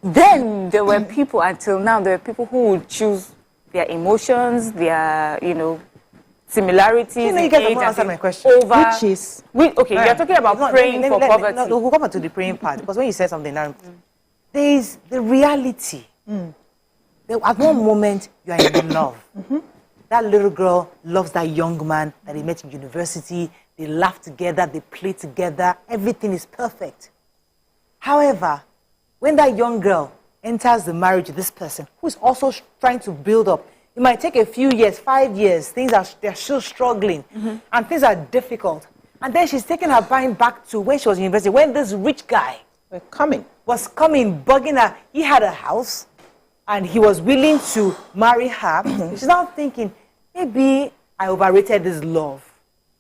Then there were people, until now, there were people who would choose their emotions, their, you know, similarities. You know, you guys have not answered my question. Which is? You're talking about praying for poverty. No, we'll come back to the praying part, because when you said something now, there is the reality. At one moment, you are in love. That little girl loves that young man that he met in university. They laugh together, they play together. Everything is perfect. However, when that young girl enters the marriage with this person, who's also trying to build up, it might take a few years, 5 years, they're still struggling, and things are difficult. And then she's taking her mind back to when she was in university, when this rich guy was coming, bugging her. He had a house, and he was willing to marry her. She's now thinking, maybe I overrated this love.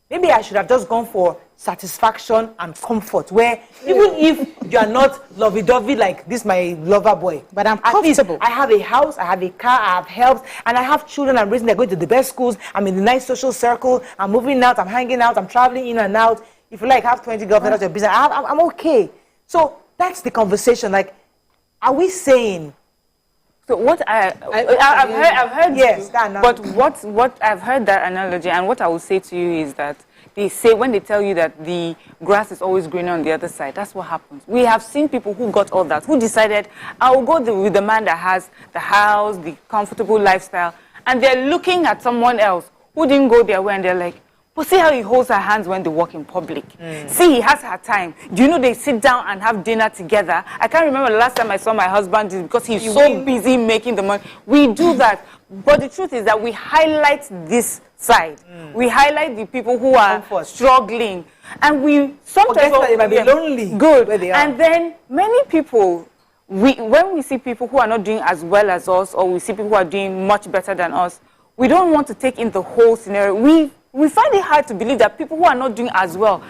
Maybe I should have just gone for satisfaction and comfort, where even if you are not lovey-dovey like this, my lover boy, but I'm comfortable. I have a house, I have a car, I have help, and I have children I'm raising. They're going to the best schools. I'm in the nice social circle. I'm moving out. I'm hanging out. I'm traveling in and out. If you like, have 20 girlfriends, that's your business. I'm okay. So that's the conversation. Like, are we saying? So what I've heard yes, but what I've heard that analogy, and what I will say to you is that they say, when they tell you that the grass is always greener on the other side, that's what happens. We have seen people who got all that, who decided, I will go with the man that has the house, the comfortable lifestyle, and they're looking at someone else who didn't go their way, and they're like, but see how he holds her hands when they walk in public. See, he has her time. Do you know they sit down and have dinner together? I can't remember the last time I saw my husband, because he's so busy making the money. We do that. But the truth is that we highlight this side. We highlight the people who are struggling. And we sometimes they might be lonely. Good. Where they are. And then many people, when we see people who are not doing as well as us, or we see people who are doing much better than us, we don't want to take in the whole scenario. We we find it hard to believe that people who are not doing as well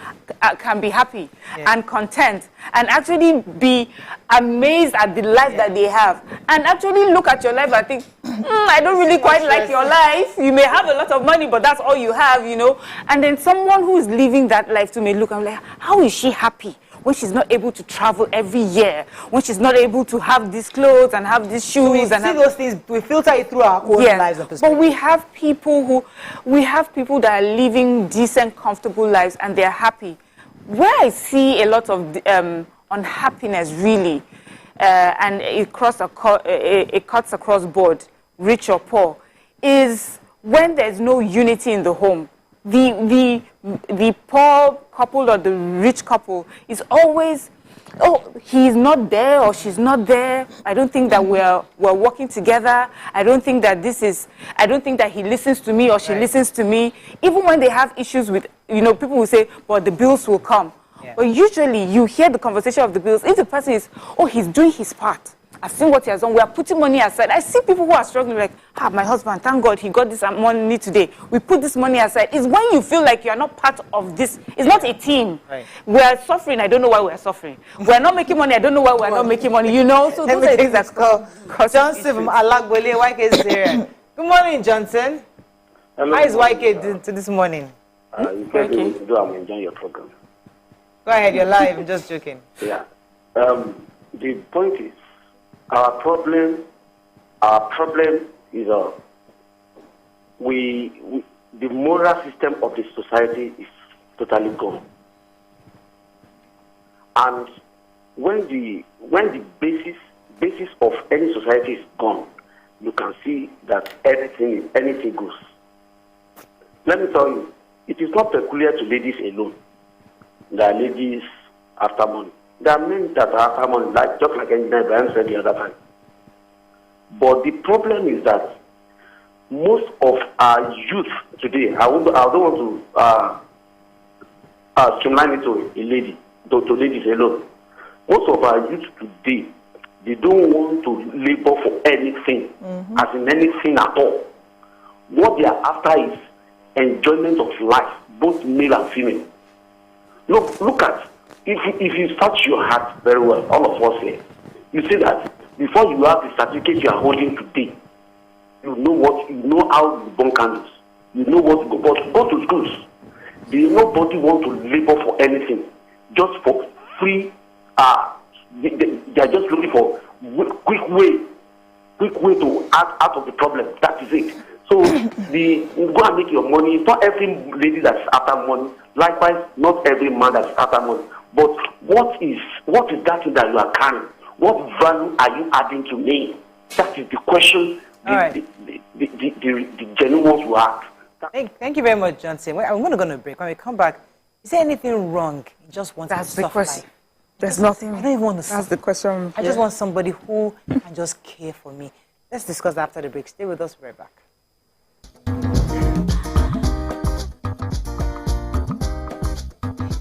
can be happy and content and actually be amazed at the life that they have and actually look at your life and think, I don't really quite like your life. You may have a lot of money, but that's all you have, you know. And then someone who is living that life to me look, I'm like, how is she happy when she's not able to travel every year, when she's not able to have these clothes and have these shoes? So we and see those things, we filter it through our own lives and perspectives. But we have people that are living decent, comfortable lives and they're happy. Where I see a lot of unhappiness really, and it cuts across board, rich or poor, is when there's no unity in the home. The poor couple or the rich couple is always, oh, he's not there or she's not there. I don't think that we're working together. I don't think that he listens to me or she listens to me. Even when they have issues with, people will say, but the bills will come. Yeah. But usually you hear the conversation of the bills. If the person is, oh, he's doing his part. I've seen what he has done. We are putting money aside. I see people who are struggling like, my husband, thank God he got this money today. We put this money aside. It's when you feel like you are not part of this. It's not a team. Right. We are suffering. I don't know why we are suffering. We are not making money. I don't know why we are not making money. So those are things that cause Johnson from Alagbole, YK is here. Good morning, Johnson. Hello. How is YK doing this morning? You said I'm enjoying your program. Go ahead, you're live. I'm just joking. Yeah. The point is, our problem is the moral system of the society is totally gone. And when the basis of any society is gone, you can see that anything goes. Let me tell you, it is not peculiar to ladies alone. There are ladies after money. There are men that are after money, just like Engineer Brian said the other time. But the problem is that most of our youth today, I don't want to streamline it to ladies alone. Most of our youth today, they don't want to labor for anything, as in anything at all. What they are after is enjoyment of life, both male and female. Look at, if you search your heart very well, all of us here, you see that before you have the certificate you are holding today, you know how to burn candles, you know what to go to schools. Nobody want to labor for anything, just for free. They are just looking for quick way to out of the problem. That is it. So go and make your money. It's not every lady that's after money. Likewise, not every man that's after money. But what is that thing that you are carrying? What value are you adding to me? That is the question the genuine ones will ask. Thank you very much, Johnson. I'm going to go on a break. When we come back, is there anything wrong? You just want to soft life. There's nothing. I don't even want to. That's the question. I just want somebody who can just care for me. Let's discuss that after the break. Stay with us. We'll be right back.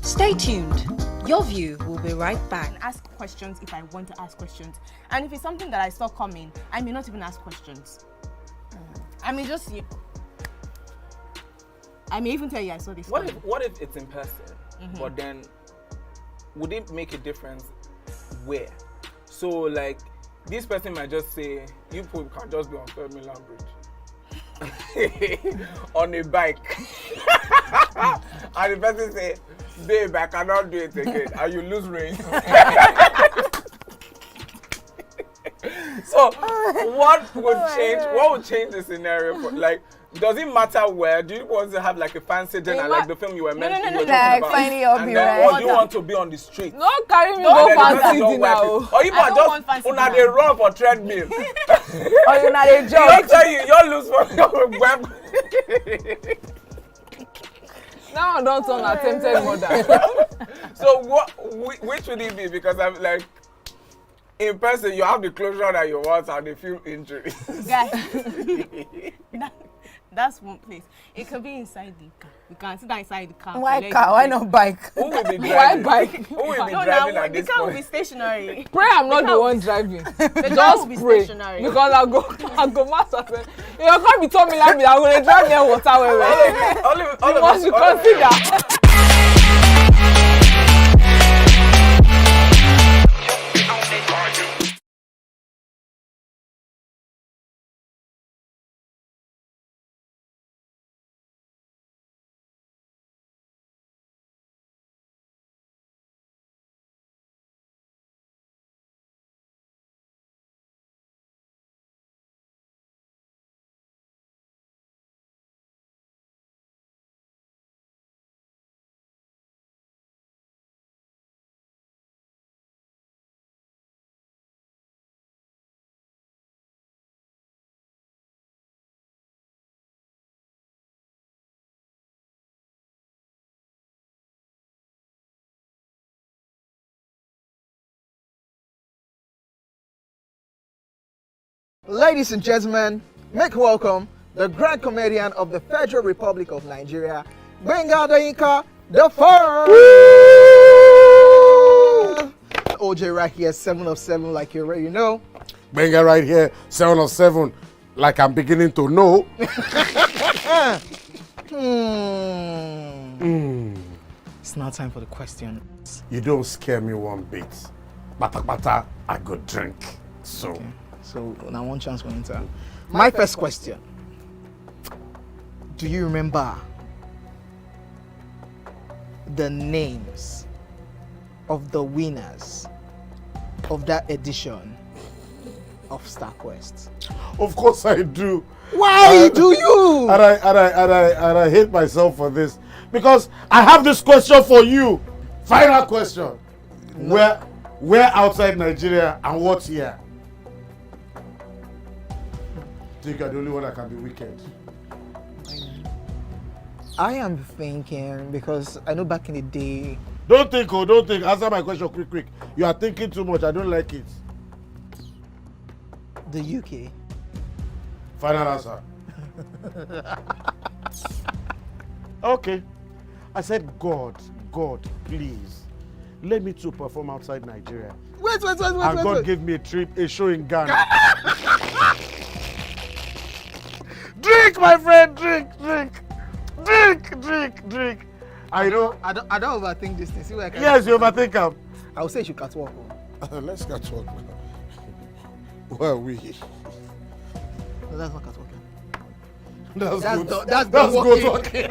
Stay tuned. Your View will be right back. Ask questions if I want to ask questions. And if it's something that I saw coming, I may not even ask questions. I may just... I may even tell you I saw this. What if it's in person? But then, would it make a difference where? So, like, this person might just say, you people can just be on 3rd Mainland Bridge. On a bike. And the person say, babe, I cannot do it again. And you lose range. So, what would change the scenario? Like, does it matter where? Do you want to have like a fancy dinner, like the film you were meant to be like finding your and then, or do you want to be on the street? No, carry me go fancy dinner. Or you might just una dey run for treadmill. Or you na dey jog. Don't tell you lose for your web. Now I don't turn attempted murder. So which would it be? Because I'm like, in person, you have the closure that you want and they feel injury. Guys, that's one place. It could be inside the car. You can sit inside the car. Why car? Why not bike? Who will be driving? Why bike? Who will be No, driving now at the this car will point? be stationary. Pray I'm not the one driving. The car Just will be pray. stationary. Because I go master. You can't be telling me like I'm going to drive near water. All You of must us- consider. Ladies and gentlemen, make welcome the grand comedian of the Federal Republic of Nigeria, Gbenga Adeyinka the First. OJ right here, 7 of 7, like you already know. Benga right here, 7 of 7, like I'm beginning to know. It's now time for the questions. You don't scare me one bit. Bata bata, I go drink. So. Okay. So now one chance for enter. My first question. Do you remember the names of the winners of that edition of StarQuest? Of course I do. Why do you? And I hate myself for this. Because I have this question for you. Final question. No. Where outside Nigeria and what year? I think you're the only one that can be wicked. I am thinking because I know back in the day. Don't think. Answer my question quick. You are thinking too much. I don't like it. The UK. Final answer. Okay. I said, God, please, let me to perform outside Nigeria. Wait. And God gave me a show in Ghana. Drink, my friend, drink. I don't overthink this thing. See where I can. Yes, you overthink them. I would say you should catwalk. Let's catwalk now. Where are we? No, that's not catwalking. That's good talking.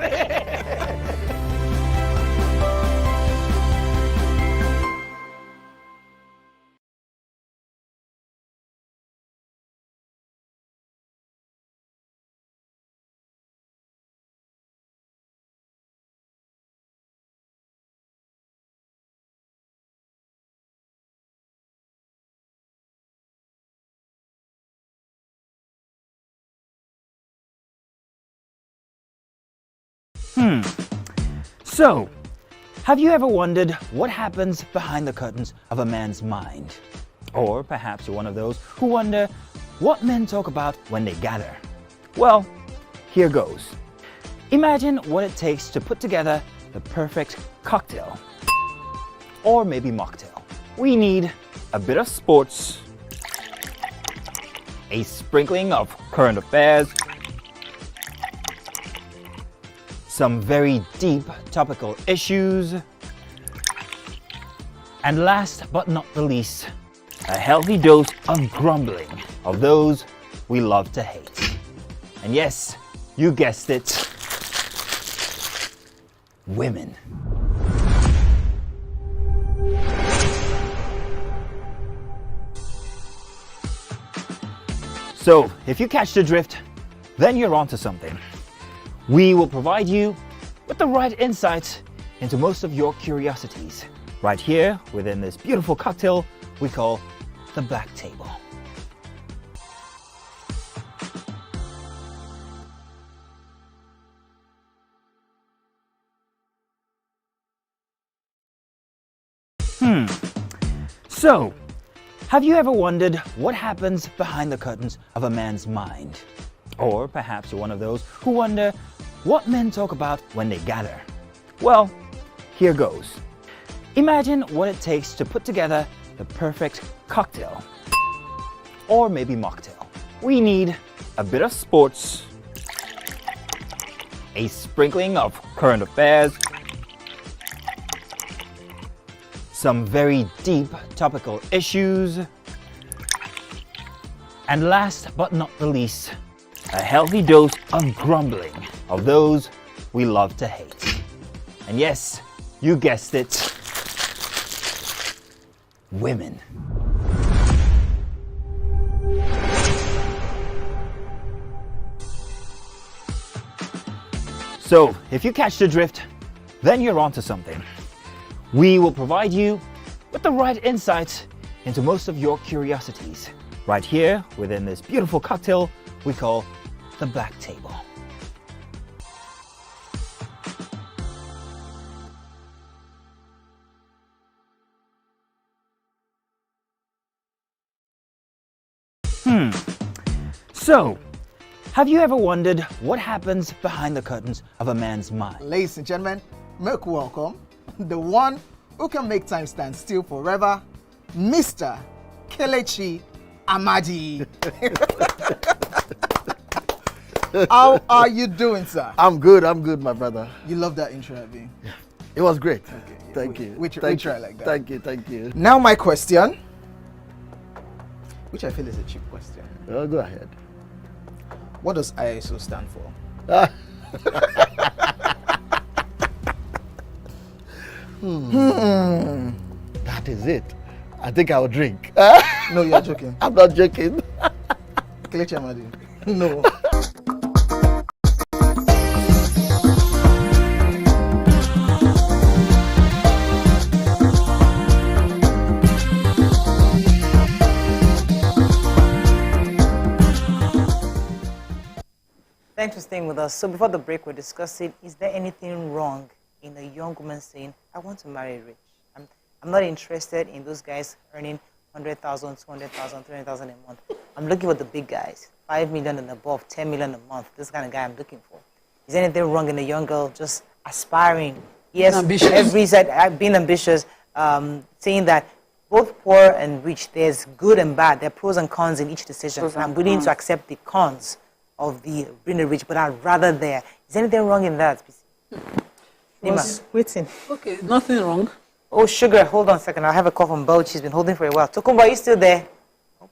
So, have you ever wondered what happens behind the curtains of a man's mind? Or perhaps you're one of those who wonder what men talk about when they gather. Well, here goes. Imagine what it takes to put together the perfect cocktail. Or maybe mocktail. We need a bit of sports, a sprinkling of current affairs, some very deep topical issues, and last but not the least, a healthy dose of grumbling of those we love to hate. And yes, you guessed it, women. So, if you catch the drift, then you're onto something. We will provide you with the right insights into most of your curiosities, right here within this beautiful cocktail we call the Black Table. So, Have you ever wondered what happens behind the curtains of a man's mind? Or perhaps you're one of those who wonder what men talk about when they gather. Well, here goes. Imagine what it takes to put together the perfect cocktail. Or maybe mocktail. We need a bit of sports, a sprinkling of current affairs, some very deep topical issues, and last but not the least, a healthy dose of grumbling of those we love to hate. And yes, you guessed it, women. So, if you catch the drift, then you're onto something. We will provide you with the right insights into most of your curiosities, right here within this beautiful cocktail we call the Black Table. So, have you ever wondered what happens behind the curtains of a man's mind? Ladies and gentlemen, make welcome the one who can make time stand still forever, Mr. Kelechi Amadi. How are you doing, sir? I'm good, my brother. You love that intro, Abi? It was great. Okay, Thank you. We try like that. Thank you. Now my question, which I feel is a cheap question. Oh, go ahead. What does ISO stand for? That is it. I think I'll drink. No, you're joking. I'm not joking. Kelechi Amadi. No. Thanks for staying with us. So before the break, we're discussing, is there anything wrong in a young woman saying, I want to marry rich? I'm not interested in those guys earning 100,000, 200,000, 300,000 a month. I'm looking for the big guys, 5 million and above, 10 million a month. This kind of guy I'm looking for. Is there anything wrong in a young girl just aspiring? Yes, ambitious. Every side, being ambitious, saying that both poor and rich, there's good and bad. There are pros and cons in each decision. I'm willing to accept the cons of the being rich, but I'd rather there. Is there anything wrong in that? Was waiting. Okay, nothing wrong. Oh, Sugar, hold on a second. I have a call from Bo. She's been holding for a while. Tokumbo, are you still there? Oh,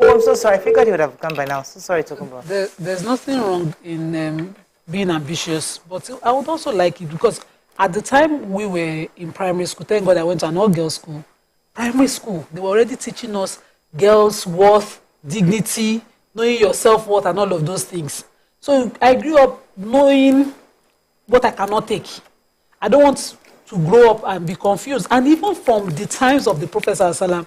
I'm so sorry. I figured you would have come by now. So sorry, Tokumbo. There's nothing wrong in being ambitious, but I would also like it because at the time we were in primary school, thank God I went to an all-girls school. Primary school, they were already teaching us girls' worth, dignity, knowing your self-worth and all of those things. So I grew up knowing what I cannot take. I don't want to grow up and be confused. And even from the times of the Prophet ﷺ,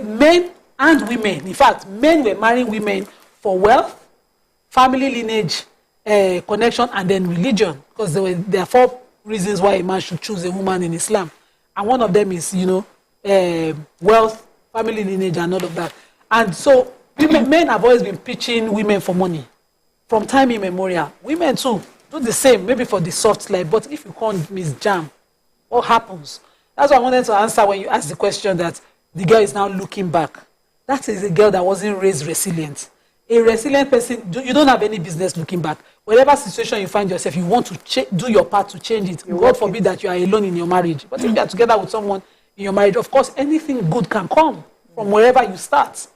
men and women, in fact, men were marrying women for wealth, family lineage, connection, and then religion. Because there are 4 reasons why a man should choose a woman in Islam. And one of them is, wealth, family lineage, and all of that. And so men have always been pitching women for money from time immemorial. Women too do the same, maybe for the soft life. But if you can't Miss Jam, what happens? That's what I wanted to answer when you asked the question that the girl is now looking back. That is a girl that wasn't raised resilient. A resilient person, you don't have any business looking back. Whatever situation you find yourself, you want to do your part to change it. God forbid that you are alone in your marriage. But if you are together with someone in your marriage, of course, anything good can come from wherever you start.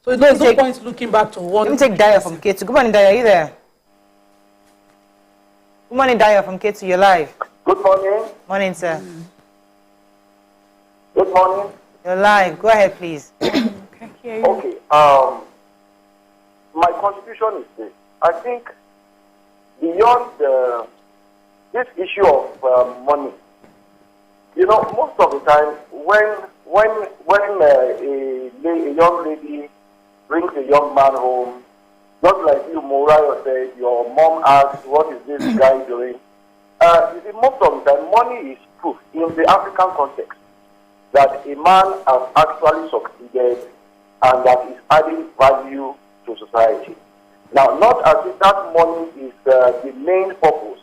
So there's no point looking back to one. Let me take Daya from K2. Good morning, Daya. Are you there? Good morning, Daya from K2. You're live. Good morning. Morning, sir. Good morning. You're live. Go ahead, please. Okay. My contribution is this. I think beyond this issue of money, most of the time when a young lady brings a young man home, just like you, Moriah said, your mom asks, what is this guy doing? You see, most of the time, money is proof in the African context. that a man has actually succeeded and that is adding value to society. Now, not as if that money is the main purpose,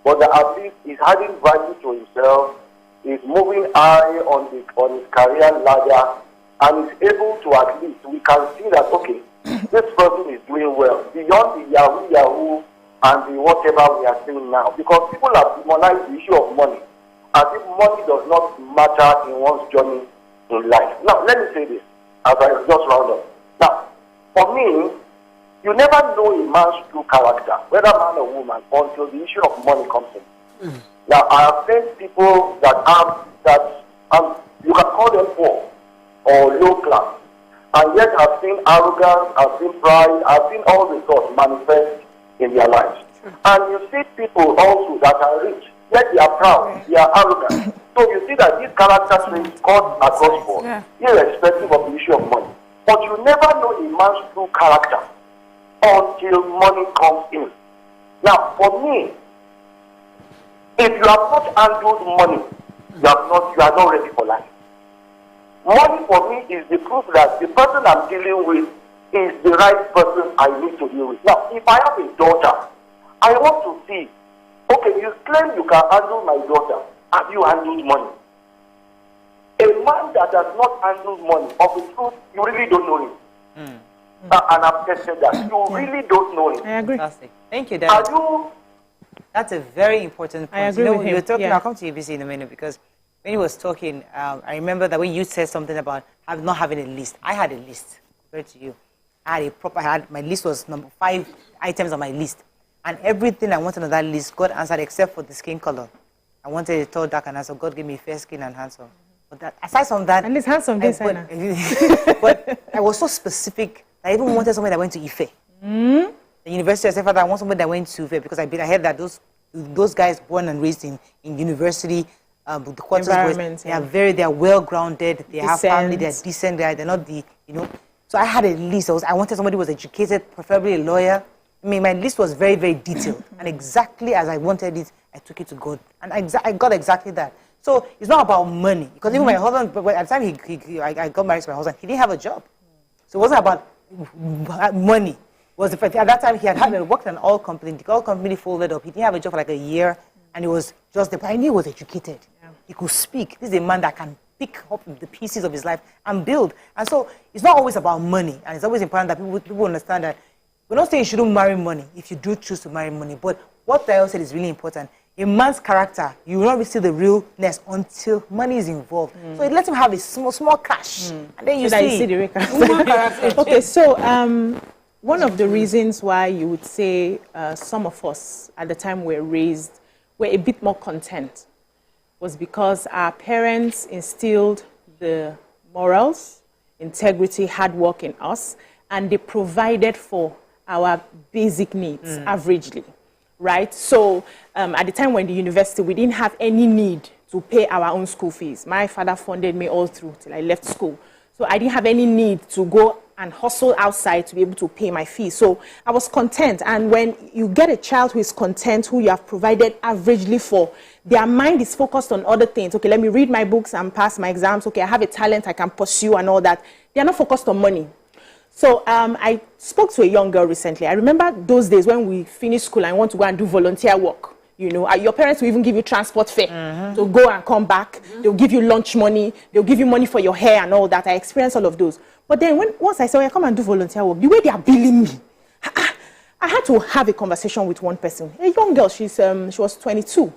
but that at least is adding value to himself, is moving high on his career ladder, and is able to at least, we can see that, okay, this person is doing well, beyond the Yahoo and the whatever we are seeing now. Because people have demonized the issue of money, as if money does not matter in one's journey in life. Now, let me say this, as I just round up. Now, for me, you never know a man's true character, whether man or woman, until the issue of money comes in. Now, I have seen people that you can call them poor or low class, and yet I've seen arrogance, I've seen pride, I've seen all the sorts manifest in their lives. And you see people also that are rich, yet they are proud, they are arrogant. So you see that these character traits cut across board, irrespective of the issue of money. But you never know a man's true character until money comes in. Now, for me, if you have not handled money, you are not ready for life. Money for me is the proof that the person I'm dealing with is the right person I need to deal with. Now, if I have a daughter, I want to see, okay, you claim you can handle my daughter. Have you handled money? A man that has not handled money, of the truth, you really don't know him. And I've tested that. You really don't know him. I agree. Fantastic. Thank you, Dad. That's a very important point. I agree with him. You're talking, I'll come to UBC in a minute, because when he was talking, I remember that when you said something about not having a list. I had a list, compared to you. My list was number 5 items on my list. And everything I wanted on that list, God answered except for the skin color. I wanted a tall, dark, and handsome. God gave me fair skin and handsome. But that, aside from that... And it's handsome, but I was so specific. I even wanted somebody that went to Ife. The university, I said, Father, I want somebody that went to Ife, because I heard that those guys born and raised in university, the quarters, they are well grounded, they have family, they're decent, they're not So I had a list. I wanted somebody who was educated, preferably a lawyer. I mean, my list was very, very detailed, and exactly as I wanted it, I took it to God, and I got exactly that. So it's not about money, because even my husband, at the time I got married to my husband, he didn't have a job, so it wasn't about money. Was at that time he had worked in an oil company. The oil company folded up. He didn't have a job for like a year, and he was just I knew he was educated. He could speak. This is a man that can pick up the pieces of his life and build. And so it's not always about money, and it's always important that people understand that we're not saying you shouldn't marry money if you do choose to marry money. But what Tayo said is really important. A man's character, you will not see the realness until money is involved. So it lets him have a small cash, and then you see the real character. Okay, so one of the reasons why you would say some of us at the time were a bit more content was because our parents instilled the morals, integrity, hard work in us, and they provided for our basic needs averagely, right? So at the time when the university, we didn't have any need to pay our own school fees. My father funded me all through till I left school. So I didn't have any need to go and hustle outside to be able to pay my fees. So I was content. And when you get a child who is content, who you have provided averagely for, their mind is focused on other things. Okay, let me read my books and pass my exams. Okay, I have a talent I can pursue and all that. They are not focused on money. So I spoke to a young girl recently. I remember those days when we finished school and want to go and do volunteer work. You know, your parents will even give you transport fare to go and come back. They'll give you lunch money. They'll give you money for your hair and all that. I experienced all of those. But then once I said, come and do volunteer work, the way they are billing me, I had to have a conversation with one person, a young girl. She was 22.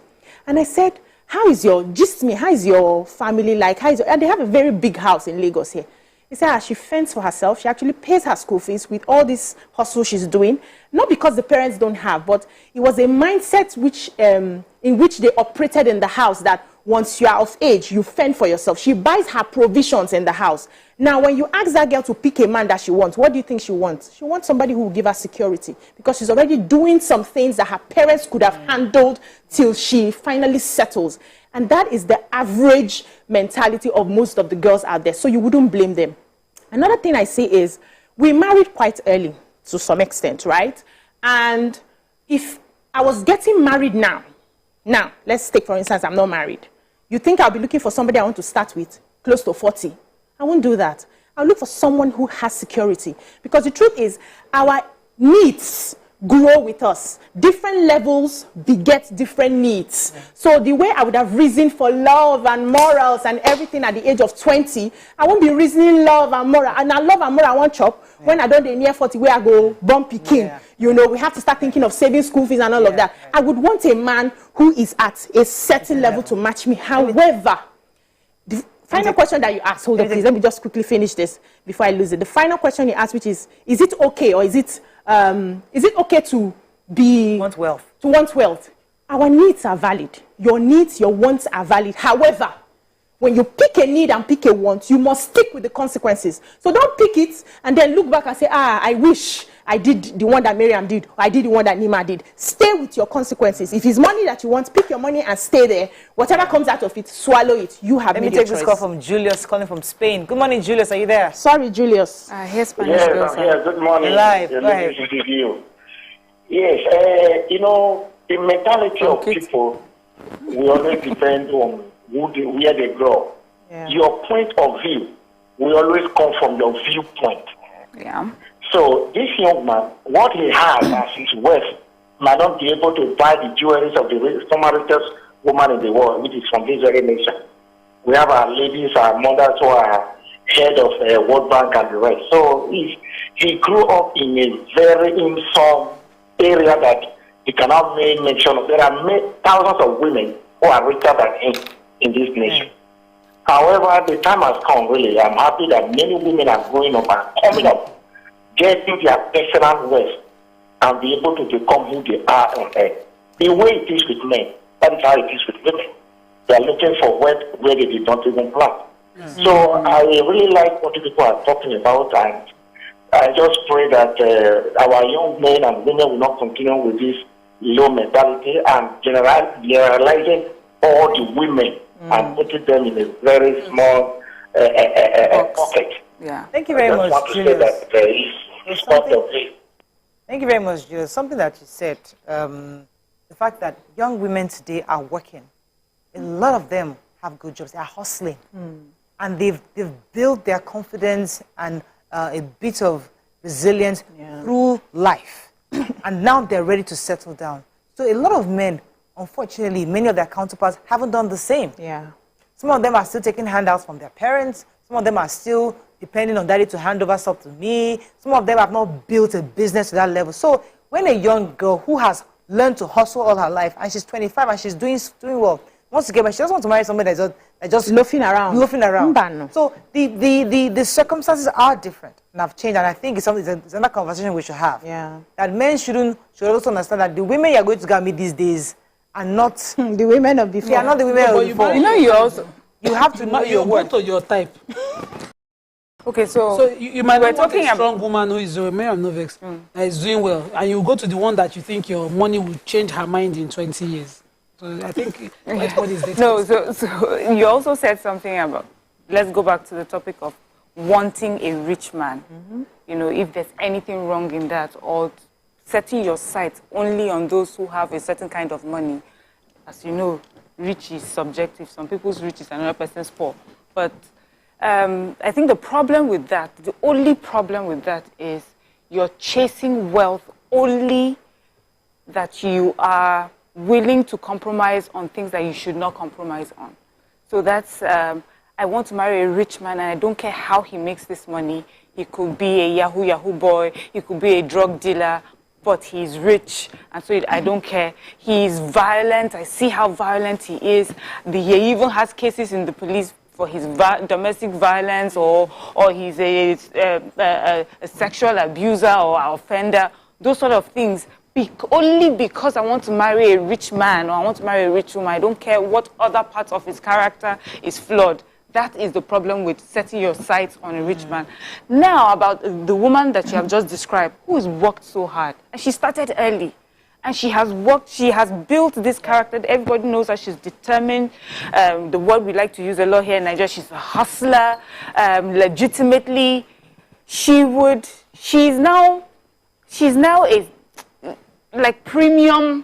And I said, how is your family like? And they have a very big house in Lagos here. He said she fends for herself. She actually pays her school fees with all this hustle she's doing. Not because the parents don't have, but it was a mindset in which they operated in the house that once you are of age, you fend for yourself. She buys her provisions in the house. Now, when you ask that girl to pick a man that she wants, what do you think she wants? She wants somebody who will give her security, because she's already doing some things that her parents could have handled till she finally settles. And that is the average mentality of most of the girls out there. So you wouldn't blame them. Another thing I say is, we married quite early to some extent, right? And if I was getting married now, let's take for instance, I'm not married. You think I'll be looking for somebody I want to start with? close to 40. I won't do that. I'll look for someone who has security. Because the truth is, our needs grow with us. Different levels beget different needs. So the way I would have reasoned for love and morals and everything at the age of 20, I won't be reasoning love and moral. And I love and moral I want chop. When I don't near 40, where I go bumpy king. You know, we have to start thinking of saving school fees and all of that. I would want a man who is at a certain level to match me. However, the final question that you asked, hold on please, let me just quickly finish this before I lose it. The final question you asked, which is it okay or is it okay to want wealth? Our needs are valid. Your needs, your wants are valid. However, when you pick a need and pick a want, you must stick with the consequences. So don't pick it and then look back and say, I wish I did the one that Miriam did, or I did the one that Nima did. Stay with your consequences. If it's money that you want, pick your money and stay there. Whatever comes out of it, swallow it. You have made your choice. Let me take this call from Julius, calling from Spain. Good morning, Julius. Are you there? Sorry, Julius. Here's Spanish. Yes, I'm here. Good morning. Live. Go ahead. Yes, you know, the mentality of people will always depend on where they grow. Yeah. Your point of view will always come from your viewpoint. Yeah. So this young man, what he has as his wealth, might not be able to buy the jewelry of the richest woman in the world, which is from this very nation. We have our ladies, our mothers who are head of World Bank and the rest. So he grew up in a very some area that he cannot make mention of. There are thousands of women who are richer than him in this nation. However, the time has come, really. I'm happy that many women are growing up and coming up, getting their personal wealth and be able to become who they are on earth. The way it is with men, that is how it is with women. They are looking for wealth where they did not even plan. So I really like what people are talking about, and I just pray that our young men and women will not continue with this low mentality and generalizing all the women and putting them in a very small pocket. Yeah. Thank you very much, Julius. Thank you very much, Julius. Something that you said, the fact that young women today are working. A lot of them have good jobs. They are hustling. And they've built their confidence and a bit of resilience through life. And now they're ready to settle down. So a lot of men, unfortunately, many of their counterparts haven't done the same. Some of them are still taking handouts from their parents. Some of them are still depending on daddy to hand over stuff to me. Some of them have not built a business to that level. So when a young girl who has learned to hustle all her life and she's 25 and she's doing well, wants to get married, she doesn't want to marry somebody that's just loafing around. So the circumstances are different and have changed, and I think it's another conversation we should have. That men should also understand that the women you're going to get meet these days are not the women of before. They are not the women of before. You have to know your worth. To your type. Okay, so you might not want a strong woman who is that is doing well, and you go to the one that you think your money will change her mind in 20 years. So I think Whitemoney is different. So you also said something about, let's go back to the topic of wanting a rich man. You know, if there's anything wrong in that, or setting your sights only on those who have a certain kind of money. As you know, rich is subjective. Some people's rich is another person's poor. But I think the problem with that, the only problem with that is you're chasing wealth only that you are willing to compromise on things that you should not compromise on. So that's, I want to marry a rich man and I don't care how he makes this money. He could be a Yahoo boy, he could be a drug dealer, but he's rich, and so I don't care. He's violent, I see how violent he is. He even has cases in the police for his domestic violence, or he's a sexual abuser or offender, those sort of things. Only because I want to marry a rich man or I want to marry a rich woman, I don't care what other parts of his character is flawed. That is the problem with setting your sights on a rich man. Now, about the woman that you have just described, who has worked so hard, and she started early, and she has worked, she has built this character. Everybody knows that she's determined. The word we like to use a lot here in Nigeria, she's a hustler, legitimately. She's now a like premium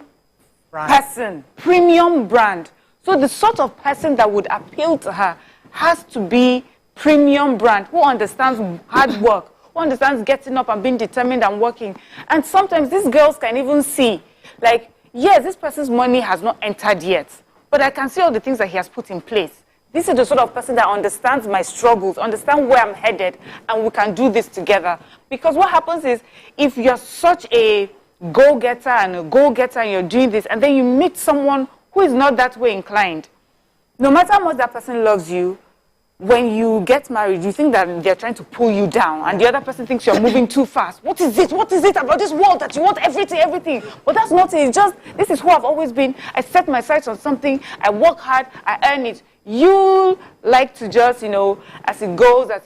person, premium brand. So the sort of person that would appeal to her, has to be premium brand, who understands hard work, who understands getting up and being determined and working. And sometimes these girls can even see, like, yes, this person's money has not entered yet, but I can see all the things that he has put in place. This is the sort of person that understands my struggles, understands where I'm headed, and we can do this together. Because what happens is, if you're such a go-getter and you're doing this, and then you meet someone who is not that way inclined, no matter how much that person loves you, when you get married, you think that they're trying to pull you down, and the other person thinks you're moving too fast. What is it? What is it about this world that you want everything, everything? But that's not it. It's just, this is who I've always been. I set my sights on something. I work hard. I earn it. You like to just, as it goes, that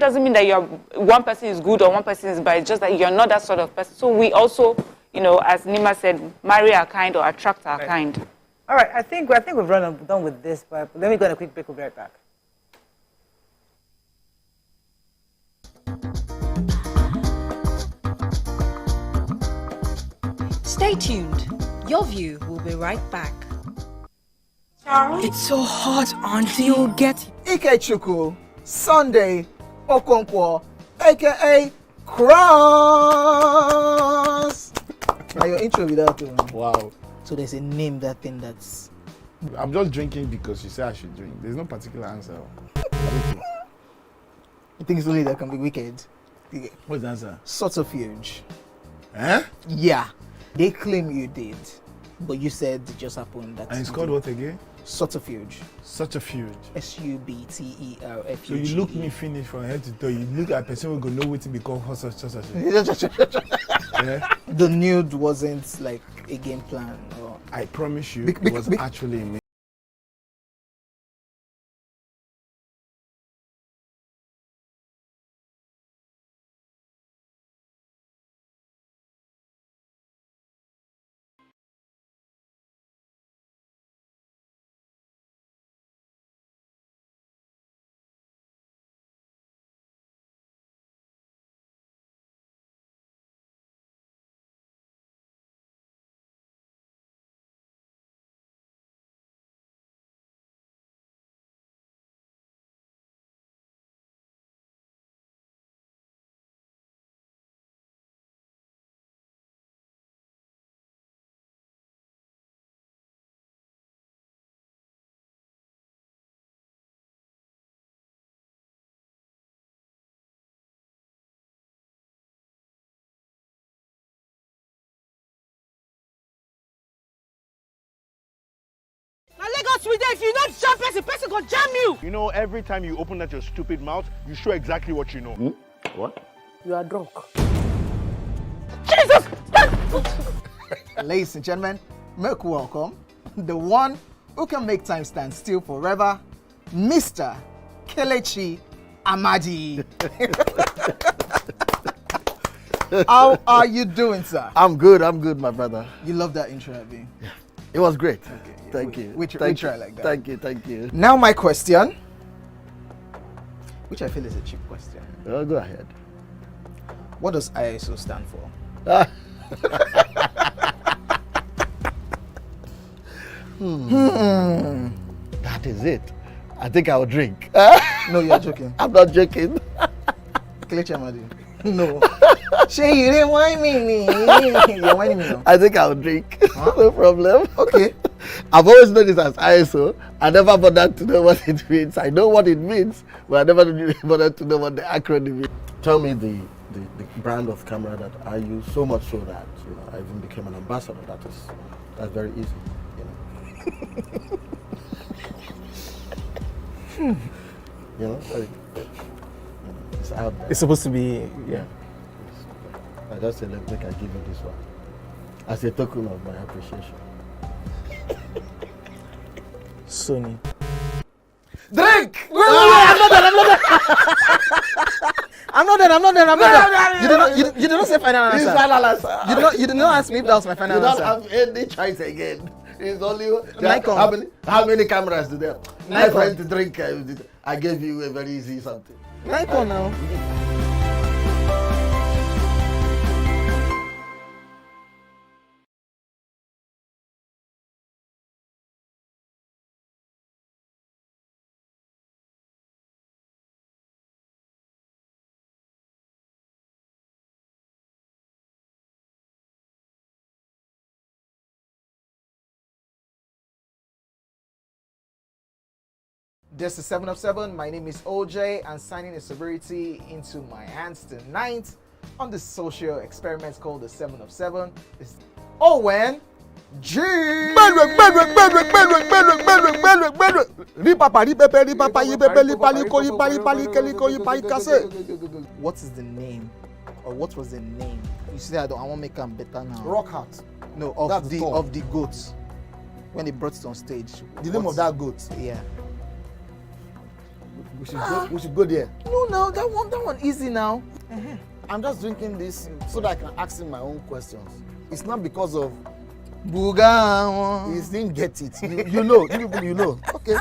doesn't mean that one person is good or one person is bad. It's just that you're not that sort of person. So we also, as Nima said, marry our kind or attract our kind. All right, I think we've done with this, but let me go on a quick break. We'll be right back. Stay tuned. Your View will be right back. It's so hot, auntie. You'll get Ikechukwu, Sunday, Okonkwo, aka Cross. Now your intro without Wow. So there's a name that thing that's. I'm just drinking because you say I should drink. There's no particular answer. You think it's only that can be wicked? What's the answer? Subterfuge. Eh? Yeah. They claim you did, but you said it just happened. That And it's called what again? Subterfuge. Subterfuge. SUBTERFUGE. So you look me finish from head to toe. You look at a person who go know what to become subterfuge. Yeah? The nude wasn't like a game plan. Or... I promise you, it was actually me. Lagos with if you not jump person go jam you. You know, every time you open that your stupid mouth, you show exactly what you know. What? You are drunk. Jesus! Ladies and gentlemen, make welcome the one who can make time stand still forever, Mr. Kelechi Amadi. How are you doing, sir? I'm good, my brother. You love that intro, Abi? Yeah. It was great. Okay, yeah, Thank you. We try like that. Thank you. Now my question, which I feel is a cheap question. Oh, go ahead. What does ISO stand for? That is it. I think I'll drink. No, you're joking. I'm not joking. Kelechi Amadi. No. Shay, you didn't whine me. You're whining me now. I think I'll drink. Huh? No problem. Okay. I've always known it as ISO. I never bothered to know what it means. I know what it means, but I never bothered to know what the acronym is. Tell me the brand of camera that I use, so much so that I even became an ambassador. That's very easy. It's out there. It's supposed to be, yeah. I just said, let me give you this one as a token of my appreciation. Sony. Drink! I'm not done. You did not say final answer. It's final answer. You did not ask me if that was my final answer. You don't have any choice again. It's only Nikon. How many cameras do they have? Nikon. My friend to drink. I gave you a very easy something. Nikon now. This is 7 of 7. My name is OJ, and signing a sobriety into my hands tonight on this social experiment called the 7 of 7 is Owen G. What is the name, or what was the name? You see, I want to make them better now. Rockheart. No, of the goat. When they brought it on stage. The name of that goat. Yeah. We should go there. No, that one easy now. I'm just drinking this so that I can ask him my own questions. It's not because of Buga. He didn't get it. You know. Okay.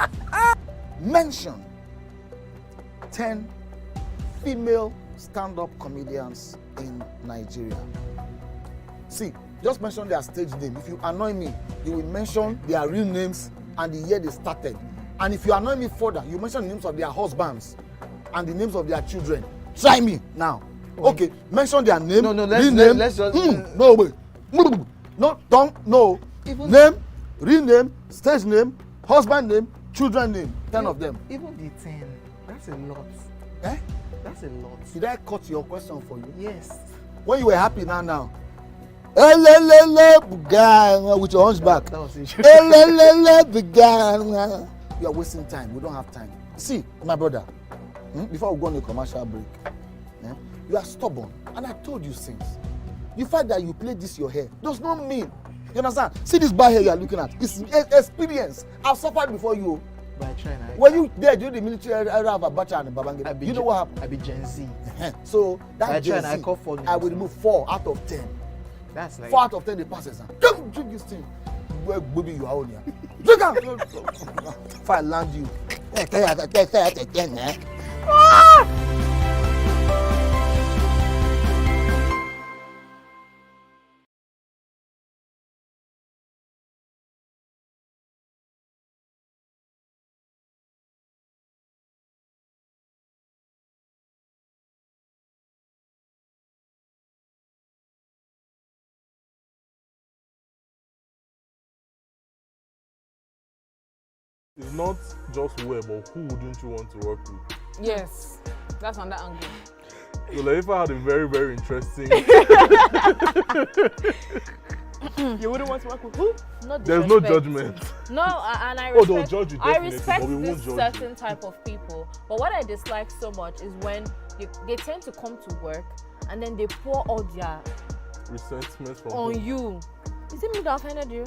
Mention 10 female stand-up comedians in Nigeria. See, just mention their stage name. If you annoy me, you will mention their real names and the year they started. And if you annoy me further, you mention the names of their husbands and the names of their children. Try me now. Okay, mention their name. No, let's just. No, wait. No. Name, real name, stage name, husband name, children name. 10 of them. Even the 10. That's a lot. Eh? That's a lot. Did I cut your question for you? Yes. When you were happy now. With your hunchback. That was it. You are wasting time. We don't have time. See, my brother, before we go on a commercial break, you are stubborn. And I told you since. The fact that you play this your hair does not mean. You understand? See this bad hair you are looking at. It's experience. I've suffered before you. But I try now. When you there during the military era of Abacha and Babangida, you know what happened? I be Gen Z. So that Gen Z, I call for I will remove 4 out of 10. That's like 4 out of 10 they passes. Don't drink this thing. Where baby you are on here. Drink out. If I land you. It's not just where, but who wouldn't you want to work with? Yes, that's on that angle. So Laifa had a very, very interesting. You wouldn't want to work with who? Not There's no judgment. No, and I Oh, they'll respect, judge you I definitely, respect but we this won't judge certain type of people. But what I dislike so much is when they tend to come to work and then they pour all their Resentment from on who? you. Is it me that offended you?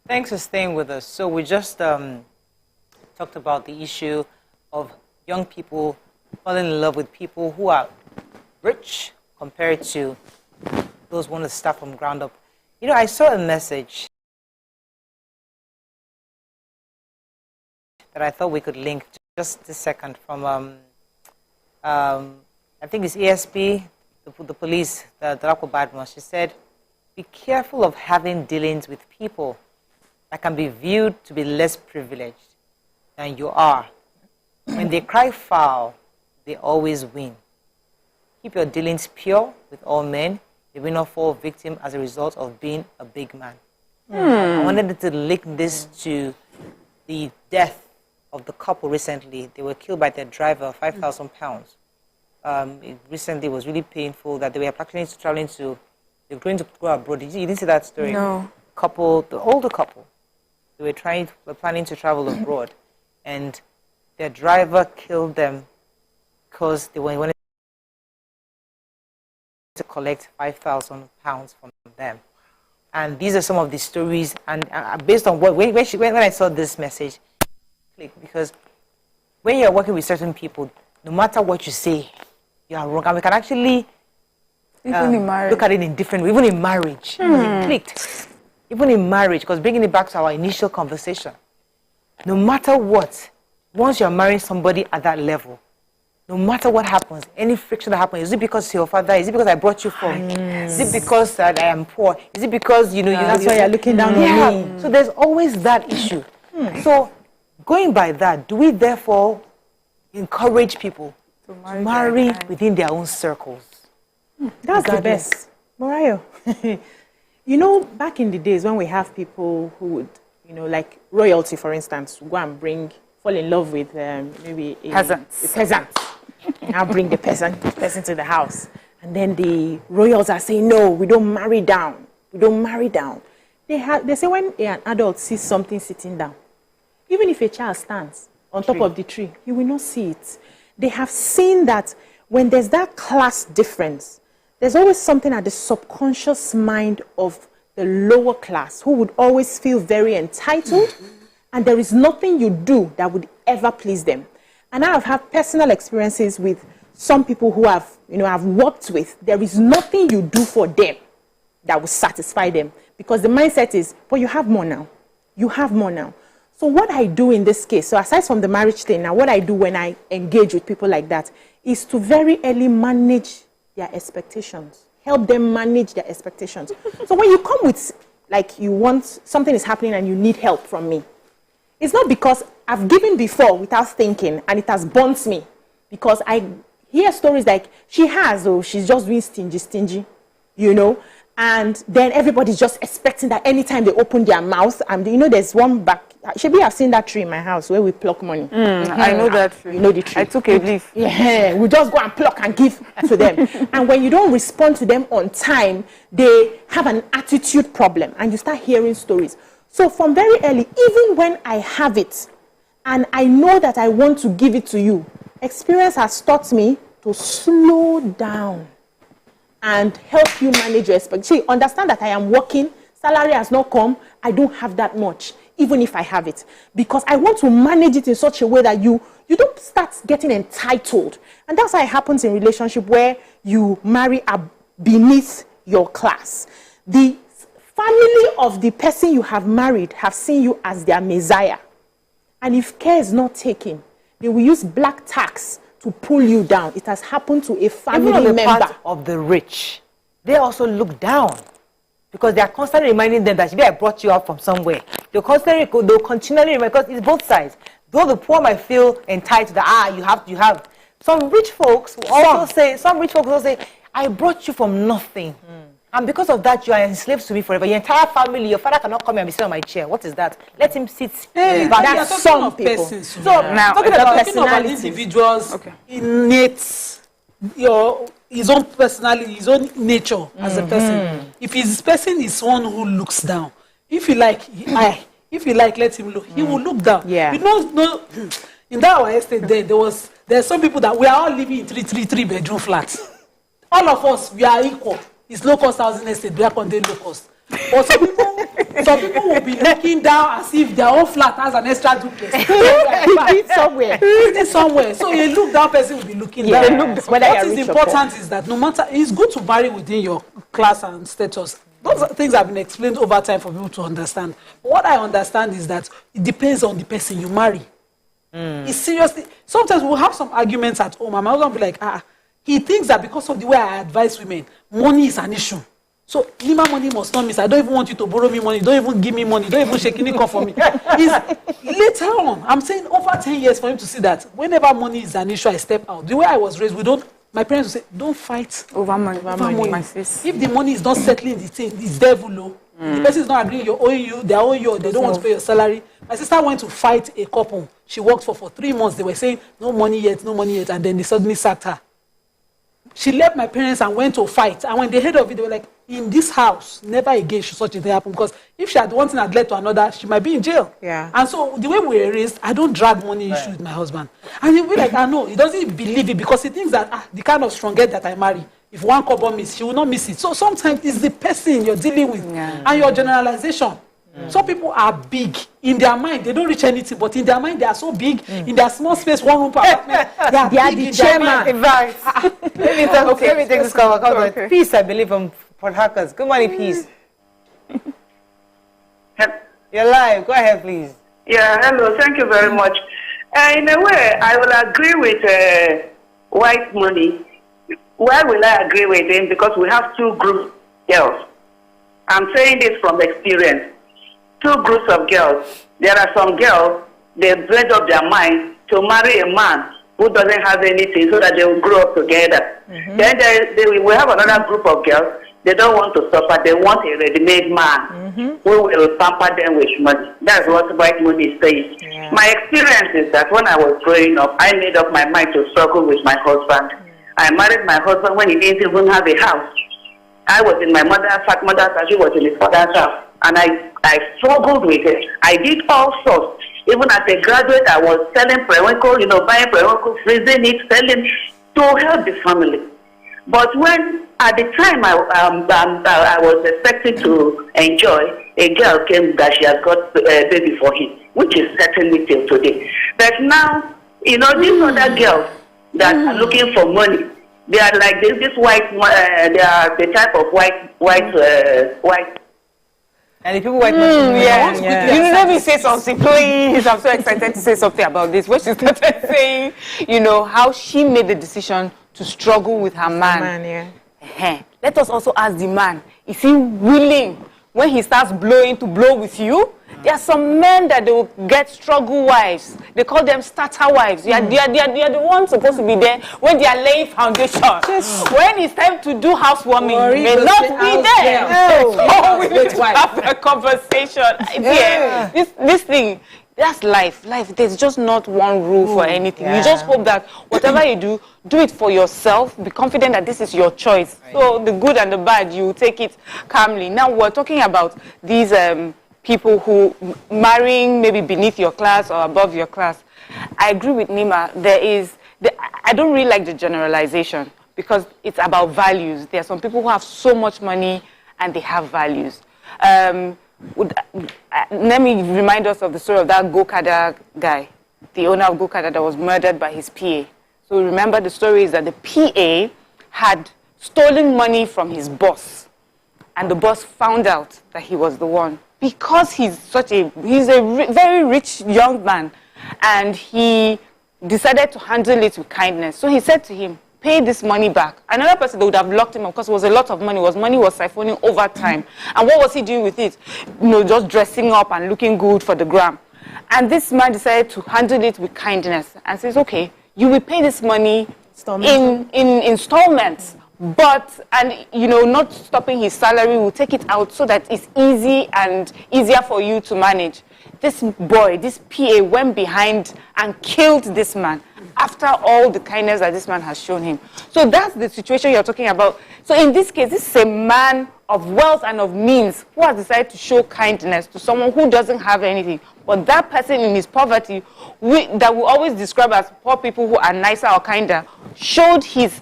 Thanks for staying with us. So we just talked about the issue of young people falling in love with people who are rich compared to those who want to start from ground up. You know, I saw a message that I thought we could link just a second from, I think it's ESP, the police, the Darako Badman. She said, be careful of having dealings with people that can be viewed to be less privileged than you are. When they cry foul, they always win. Keep your dealings pure with all men. They will not fall victim as a result of being a big man. I wanted to link this to the death of the couple recently. They were killed by their driver, £5,000. It recently was really painful that they were actually traveling to, they were going to go abroad. You didn't see that story? No. The older couple. They were planning to travel abroad, and their driver killed them because they wanted to collect £5,000 from them. And these are some of the stories, and based on when I saw this message, because when you're working with certain people, no matter what you say, you are wrong, and we can actually look at it in different ways, even in marriage. It clicked. Even in marriage, because bringing it back to our initial conversation, no matter what, once you're marrying somebody at that level, no matter what happens, any friction that happens, is it because your father, is it because I brought you from, is it because I am poor, is it because, that's why you're looking down on me. So there's always that issue. So going by that, do we therefore encourage people to marry within their own circles? That's the best. Morayo, you know, back in the days when we have people who would, you know, like royalty, for instance, go and fall in love with maybe a peasant. Now bring the person to the house. And then the royals are saying, no, we don't marry down. We don't marry down. They say when an adult sees something sitting down, even if a child stands on top of the tree, he will not see it. They have seen that when there's that class difference, there's always something at the subconscious mind of the lower class who would always feel very entitled, and there is nothing you do that would ever please them. And I have had personal experiences with some people who I've worked with. There is nothing you do for them that will satisfy them, because the mindset is, well, you have more now. You have more now. So what I do in this case, so aside from the marriage thing, now what I do when I engage with people like that is to very early manage their expectations. Help them manage their expectations. So when you come with, like, you want, something is happening and you need help from me, it's not because I've given before without thinking and it has burnt me. Because I hear stories like, she's just doing stingy, you know. And then everybody's just expecting that anytime they open their mouth, and you know, there's one back. Should have seen that tree in my house where we pluck money. I know that tree. You know the tree. I took a leaf. Yeah, we just go and pluck and give to them. And when you don't respond to them on time, they have an attitude problem, and you start hearing stories. So from very early, even when I have it, and I know that I want to give it to you, experience has taught me to slow down and help you manage your expectations. Understand that I am working, salary has not come, I don't have that much, even if I have it. Because I want to manage it in such a way that you don't start getting entitled. And that's how it happens in relationship where you marry beneath your class. The family of the person you have married have seen you as their messiah. And if care is not taken, they will use black tax to pull you down. It has happened to a family Even on the member. part of the rich, they also look down, because they are constantly reminding them that maybe I brought you up from somewhere. They'll continually remind, because it's both sides. Though the poor might feel entitled that you have. Some rich folks will also say, I brought you from nothing. And because of that, you are enslaved to me forever. Your entire family, your father cannot come and be sitting on my chair. What is that? Let him sit. That's some people. Persons, so now, talking about individuals, innate, his own personality, his own nature as a person. If his person is one who looks down, if you like, let him look. He will look down. Yeah. You know, in that our estate, there's some people that we are all living in three bedroom flats. All of us, we are equal. It's low cost housing estate, black on the low cost. But some people will be looking down as if their own flat has an extra duplex. somewhere. So a look down person will be looking down. What is important is that no matter, it's good to vary within your class and status. Those things have been explained over time for people to understand. But what I understand is that it depends on the person you marry. It's seriously. Sometimes we'll have some arguments at home. My husband will be like, he thinks that because of the way I advise women, money is an issue. So, Lima money must not miss. I don't even want you to borrow me money. Don't even give me money. Don't even shake any call for me. Later on, I'm saying over 10 years for him to see that whenever money is an issue, I step out. The way I was raised, my parents would say, don't fight over money. If the money is not settling the thing, it's devil low. The person is not agreeing, they owe you, they don't want to pay your salary. My sister went to fight a couple. She worked for 3 months. They were saying, no money yet, and then they suddenly sacked her. She left my parents and went to fight. And when they heard of it, they were like, in this house, never again should such a thing happen. Because if she had one thing had led to another, she might be in jail. Yeah. And so the way we were raised, I don't drag money issue with my husband. And he'll be like, no, he doesn't believe it because he thinks that the kind of stronghead that I marry, if one couple miss, she will not miss it. So sometimes it's the person you're dealing with and your generalization. Some people are big in their mind. They don't reach anything, but in their mind, they are so big. In their small space, one room per apartment, they are the chairman. Let me take this call. Okay. Peace, I believe, from Port Harcourt. Good morning, Peace. You're live. Go ahead, please. Yeah, hello. Thank you very much. In a way, I will agree with Whitemoney. Why will I agree with him? Because we have two groups of girls. I'm saying this from experience. Two groups of girls. There are some girls, they made up their mind to marry a man who doesn't have anything so that they will grow up together. Then we will have another group of girls. They don't want to suffer. They want a ready-made man who will pamper them with money. That's what white money is saying. Yeah. My experience is that when I was growing up, I made up my mind to struggle with my husband. I married my husband when he didn't even have a house. I was in my mother's house, she was in his father's house. And I struggled with it. I did all sorts. Even as a graduate, I was selling periwinkle, buying periwinkle, freezing it, selling to help the family. But when, at the time I was expecting to enjoy, a girl came that she has got a baby for him, which is certainly till today. But now, these other girls that are looking for money, they are like this white, they are the type of white. And the people white money. Let me say something, please. I'm so excited to say something about this. When she started saying, how she made the decision to struggle with her man. Let us also ask the man, is he willing, when he starts blowing, to blow with you? There are some men that they will get struggle wives. They call them starter wives. They are the ones supposed to be there when they are laying foundation. When it's time to do housewarming, you may not be there. So we need to have a conversation. This thing, that's life. There's just not one rule for anything. You just hope that whatever you do it for yourself. Be confident that this is your choice. So the good and the bad, you take it calmly. Now we're talking about these people who marrying maybe beneath your class or above your class. I agree with Nima. I don't really like the generalization because it's about values. There are some people who have so much money and they have values. Let me remind us of the story of that Gokada guy, the owner of Gokada that was murdered by his PA. So remember, the story is that the PA had stolen money from his boss, and the boss found out that he was the one. Because he's a very rich young man, and he decided to handle it with kindness. So he said to him, pay this money back. Another person that would have locked him up because it was a lot of money. Money was siphoning over time. And what was he doing with it? Just dressing up and looking good for the gram. And this man decided to handle it with kindness and says, okay, you will pay this money in installments. But, not stopping his salary, will take it out so that it's easy and easier for you to manage. This boy, this PA, went behind and killed this man after all the kindness that this man has shown him. So that's the situation you're talking about. So in this case, this is a man of wealth and of means who has decided to show kindness to someone who doesn't have anything. But that person in his poverty, that we always describe as poor people who are nicer or kinder, showed his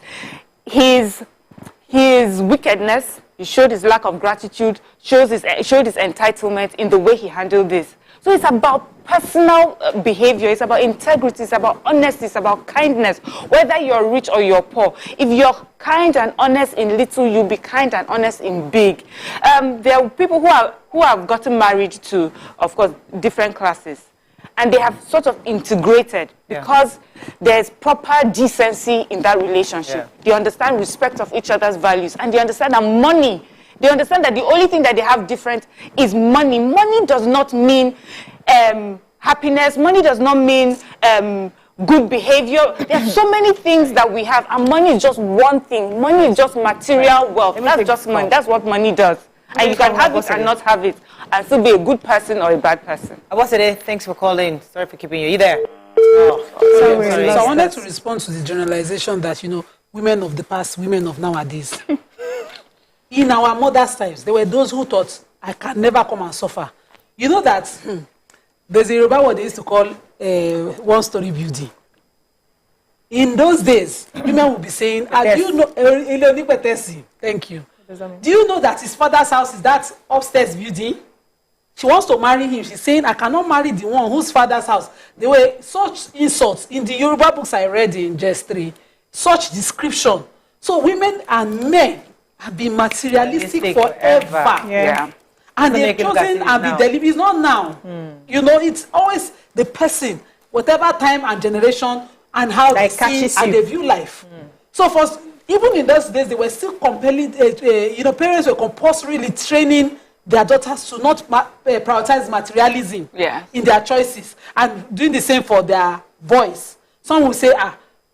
wickedness. He showed his lack of gratitude, showed his entitlement in the way he handled this. So it's about personal behavior, it's about integrity, it's about honesty, it's about kindness, whether you're rich or you're poor. If you're kind and honest in little, you'll be kind and honest in big. There are people who have gotten married to, of course, different classes. And they have sort of integrated because there's proper decency in that relationship. They understand respect of each other's values, and they understand that money, they understand that the only thing that they have different is money. Money does not mean happiness. Money does not mean good behavior. There are so many things that we have, and money is just one thing. Money is just material wealth. That's just money. That's what money does. And you can have it and not have it, and still be a good person or a bad person. Abosede, thanks for calling. Sorry for keeping you. You there? Sorry. So I wanted to respond to the generalization that, women of the past, women of nowadays. In our mother's times, there were those who thought, I can never come and suffer. You know that there's a Yoruba word they used to call one-story building. In those days, women would be saying, do you know, thank you. Do you know that his father's house is that upstairs building? She wants to marry him. She's saying, I cannot marry the one whose father's house. There were such insults in the Yoruba books I read in just 3. Such description. So women and men have been materialistic forever. And they've chosen and be delivered. It's not now. It's always the person, whatever time and generation, and how they see and they view life. So even in those days, they were still compelling, parents were compulsorily training their daughters to not prioritize materialism in their choices, and doing the same for their boys. Some will say,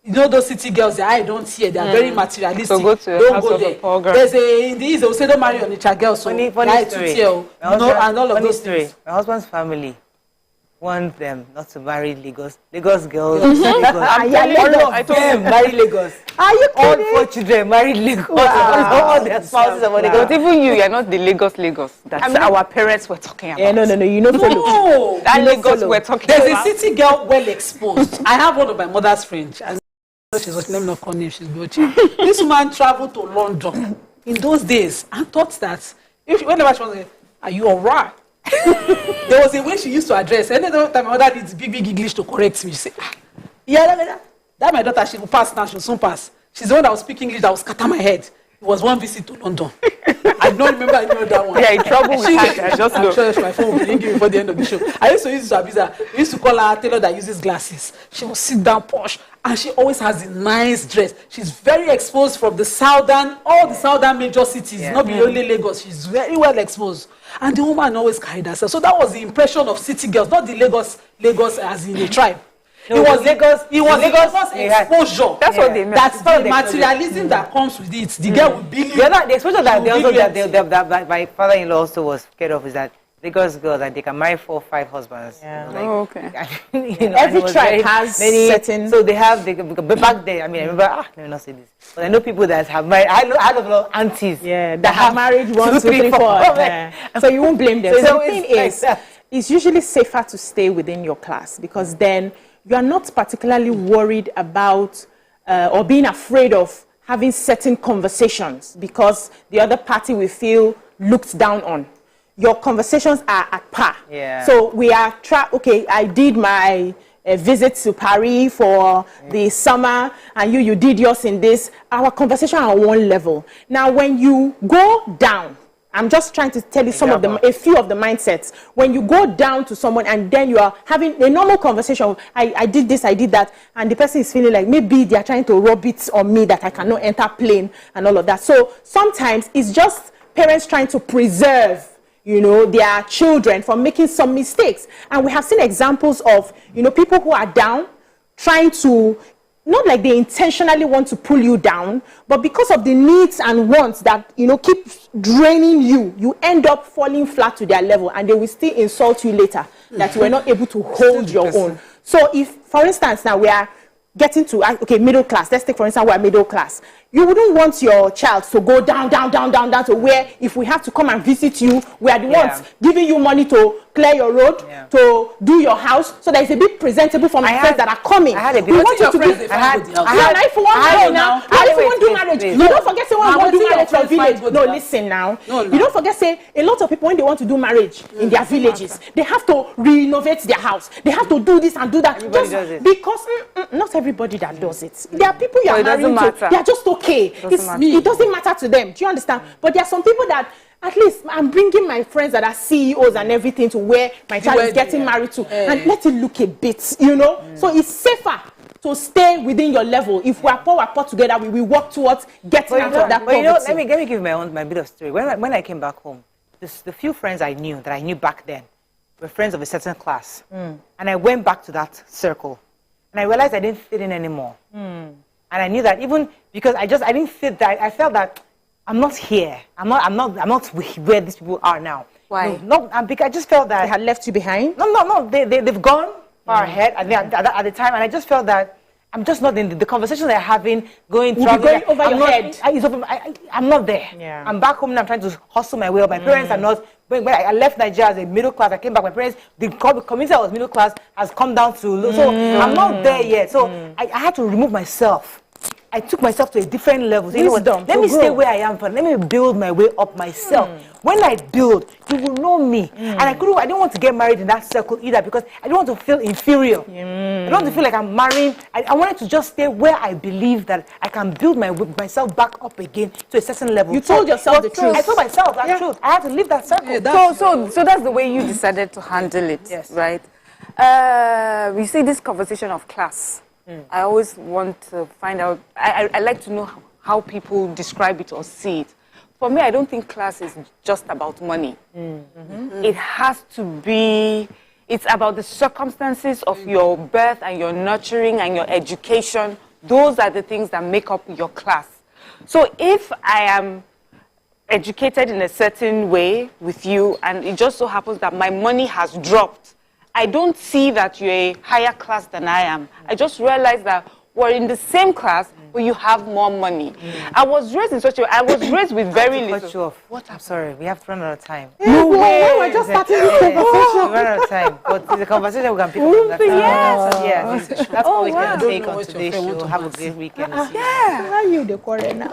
you know, those city girls, their eye don't hear, they are very materialistic. So go to don't go there. There's in the East, they will say, don't marry on nature girls. So funny story. And all of those things. My husband's family want them not to marry Lagos girls. I told them marry Lagos. Are you kidding? All 4 children married Lagos. All their spouses are Lagos. But even you're not the Lagos. That's our parents were talking about. No. You know, no. That Lagos we're talking There's about. There's a city girl well exposed. I have one of my mother's friends. She's watching, let me not call name, she's watching. This woman traveled to London in those days and thought that whenever she was like, are you alright? There was a way she used to address. And then the time my mother did big English to correct me. She said, that my daughter, she will pass now, she'll soon pass. She's the one that was speaking English that was scatter my head. It was one visit to London. I don't remember any other one. Yeah, in trouble with her. I just know. I'm sure my phone will ring you before the end of the show. I used to use to abuse her. We used to call her a tailor that uses glasses. She will sit down posh, and she always has a nice dress. She's very exposed from the all the southern major cities, not be only Lagos. She's very well exposed. And the woman always carried herself. So that was the impression of city girls, not the Lagos as in a tribe. It was Lagos exposure. That's what they meant. That's the materialism that comes with it. The girl will be the exposure that my father-in-law also was scared of is that Lagos girls, that they can marry 4 or 5 husbands. Yeah. Okay. Every tribe has certain. So they have. Back then, I mean, I remember. Let me not say this, but I know people that have married. I know a lot of aunties. That have married 1, 2, 3, 4. So you won't blame them. So the thing is, it's usually safer to stay within your class, because then you are not particularly worried about or being afraid of having certain conversations because the other party will feel looked down on. Your conversations are at par. Yeah. So we are okay, I did my visit to Paris for the summer, and you did yours in this. Our conversation are on one level. Now, when you go down, I'm just trying to tell you a few of the mindsets. When you go down to someone and then you are having a normal conversation, I did this, I did that, and the person is feeling like maybe they are trying to rub it on me that I cannot enter plane and all of that. So sometimes it's just parents trying to preserve, their children from making some mistakes. And we have seen examples of, people who are down trying to, not like they intentionally want to pull you down, but because of the needs and wants that, keep draining you, you end up falling flat to their level, and they will still insult you later that you were not able to hold your own. So if, for instance, now we are getting to, middle class. Let's take, for instance, we are middle class. You wouldn't want your child to go down to where if we have to come and visit you, we are the ones giving you money to clear your road, to do your house, so that it's a bit presentable for my friends that are coming. We want you to be. If you want to do marriage, you don't forget say when you want to do marriage in your village. No, listen now. You don't forget say a lot of people when they want to do marriage in their villages, they have to renovate their house. They have to do this and do that. Just because not everybody that does it. There are people you are marrying to. They are just okay. It doesn't matter to them. Do you understand? But there are some people that, at least I'm bringing my friends that are CEOs and everything to where my child is getting married to, and let it look a bit, So it's safer to stay within your level. If we are poor together, we will work towards getting out of that poverty. Let me give my bit of story. When I came back home, the few friends I knew back then were friends of a certain class, and I went back to that circle, and I realized I didn't fit in anymore. And I knew that even because I didn't fit that, I felt that I'm not here. I'm not where these people are now. Why? Because I just felt that they had left you behind. No. They've gone far ahead at the time, and I just felt that I'm just not in the conversations they're having, going over your head. I'm not there. Yeah. I'm back home and I'm trying to hustle my way up. My parents are not. When I left Nigeria as a middle class, I came back. My parents, the community I was middle class has come down to. So I'm not there yet. So I had to remove myself. I took myself to a different level. So you know what? Let me stay where I am. Let me build my way up myself. When I build, you will know me. And I didn't want to get married in that circle either because I didn't want to feel inferior. I don't want to feel like I'm marrying. I wanted to just stay where I believe that I can build myself back up again to a certain level. You told yourself the truth. I told myself that truth. I had to leave that circle. Yeah, so that's the way you decided to handle it, right? We see this conversation of class. I always want to find out, I like to know how people describe it or see it. for me, I don't think class is just about money. It has to be, it's about the circumstances of your birth and your nurturing and your education. Those are the things that make up your class. So if I am educated in a certain way with you, and it just so happens that my money has dropped, I don't see that you're a higher class than I am. I just realize that we're in the same class, but you have more money. I was raised in such a way. I was raised with very little. What? I'm sorry, we have to run out of time. No way. We're just starting this conversation. We run out of time, but the conversation we can pick up. Yes. That's all we can take on today's show. Have a great weekend. Why are you the quarter now?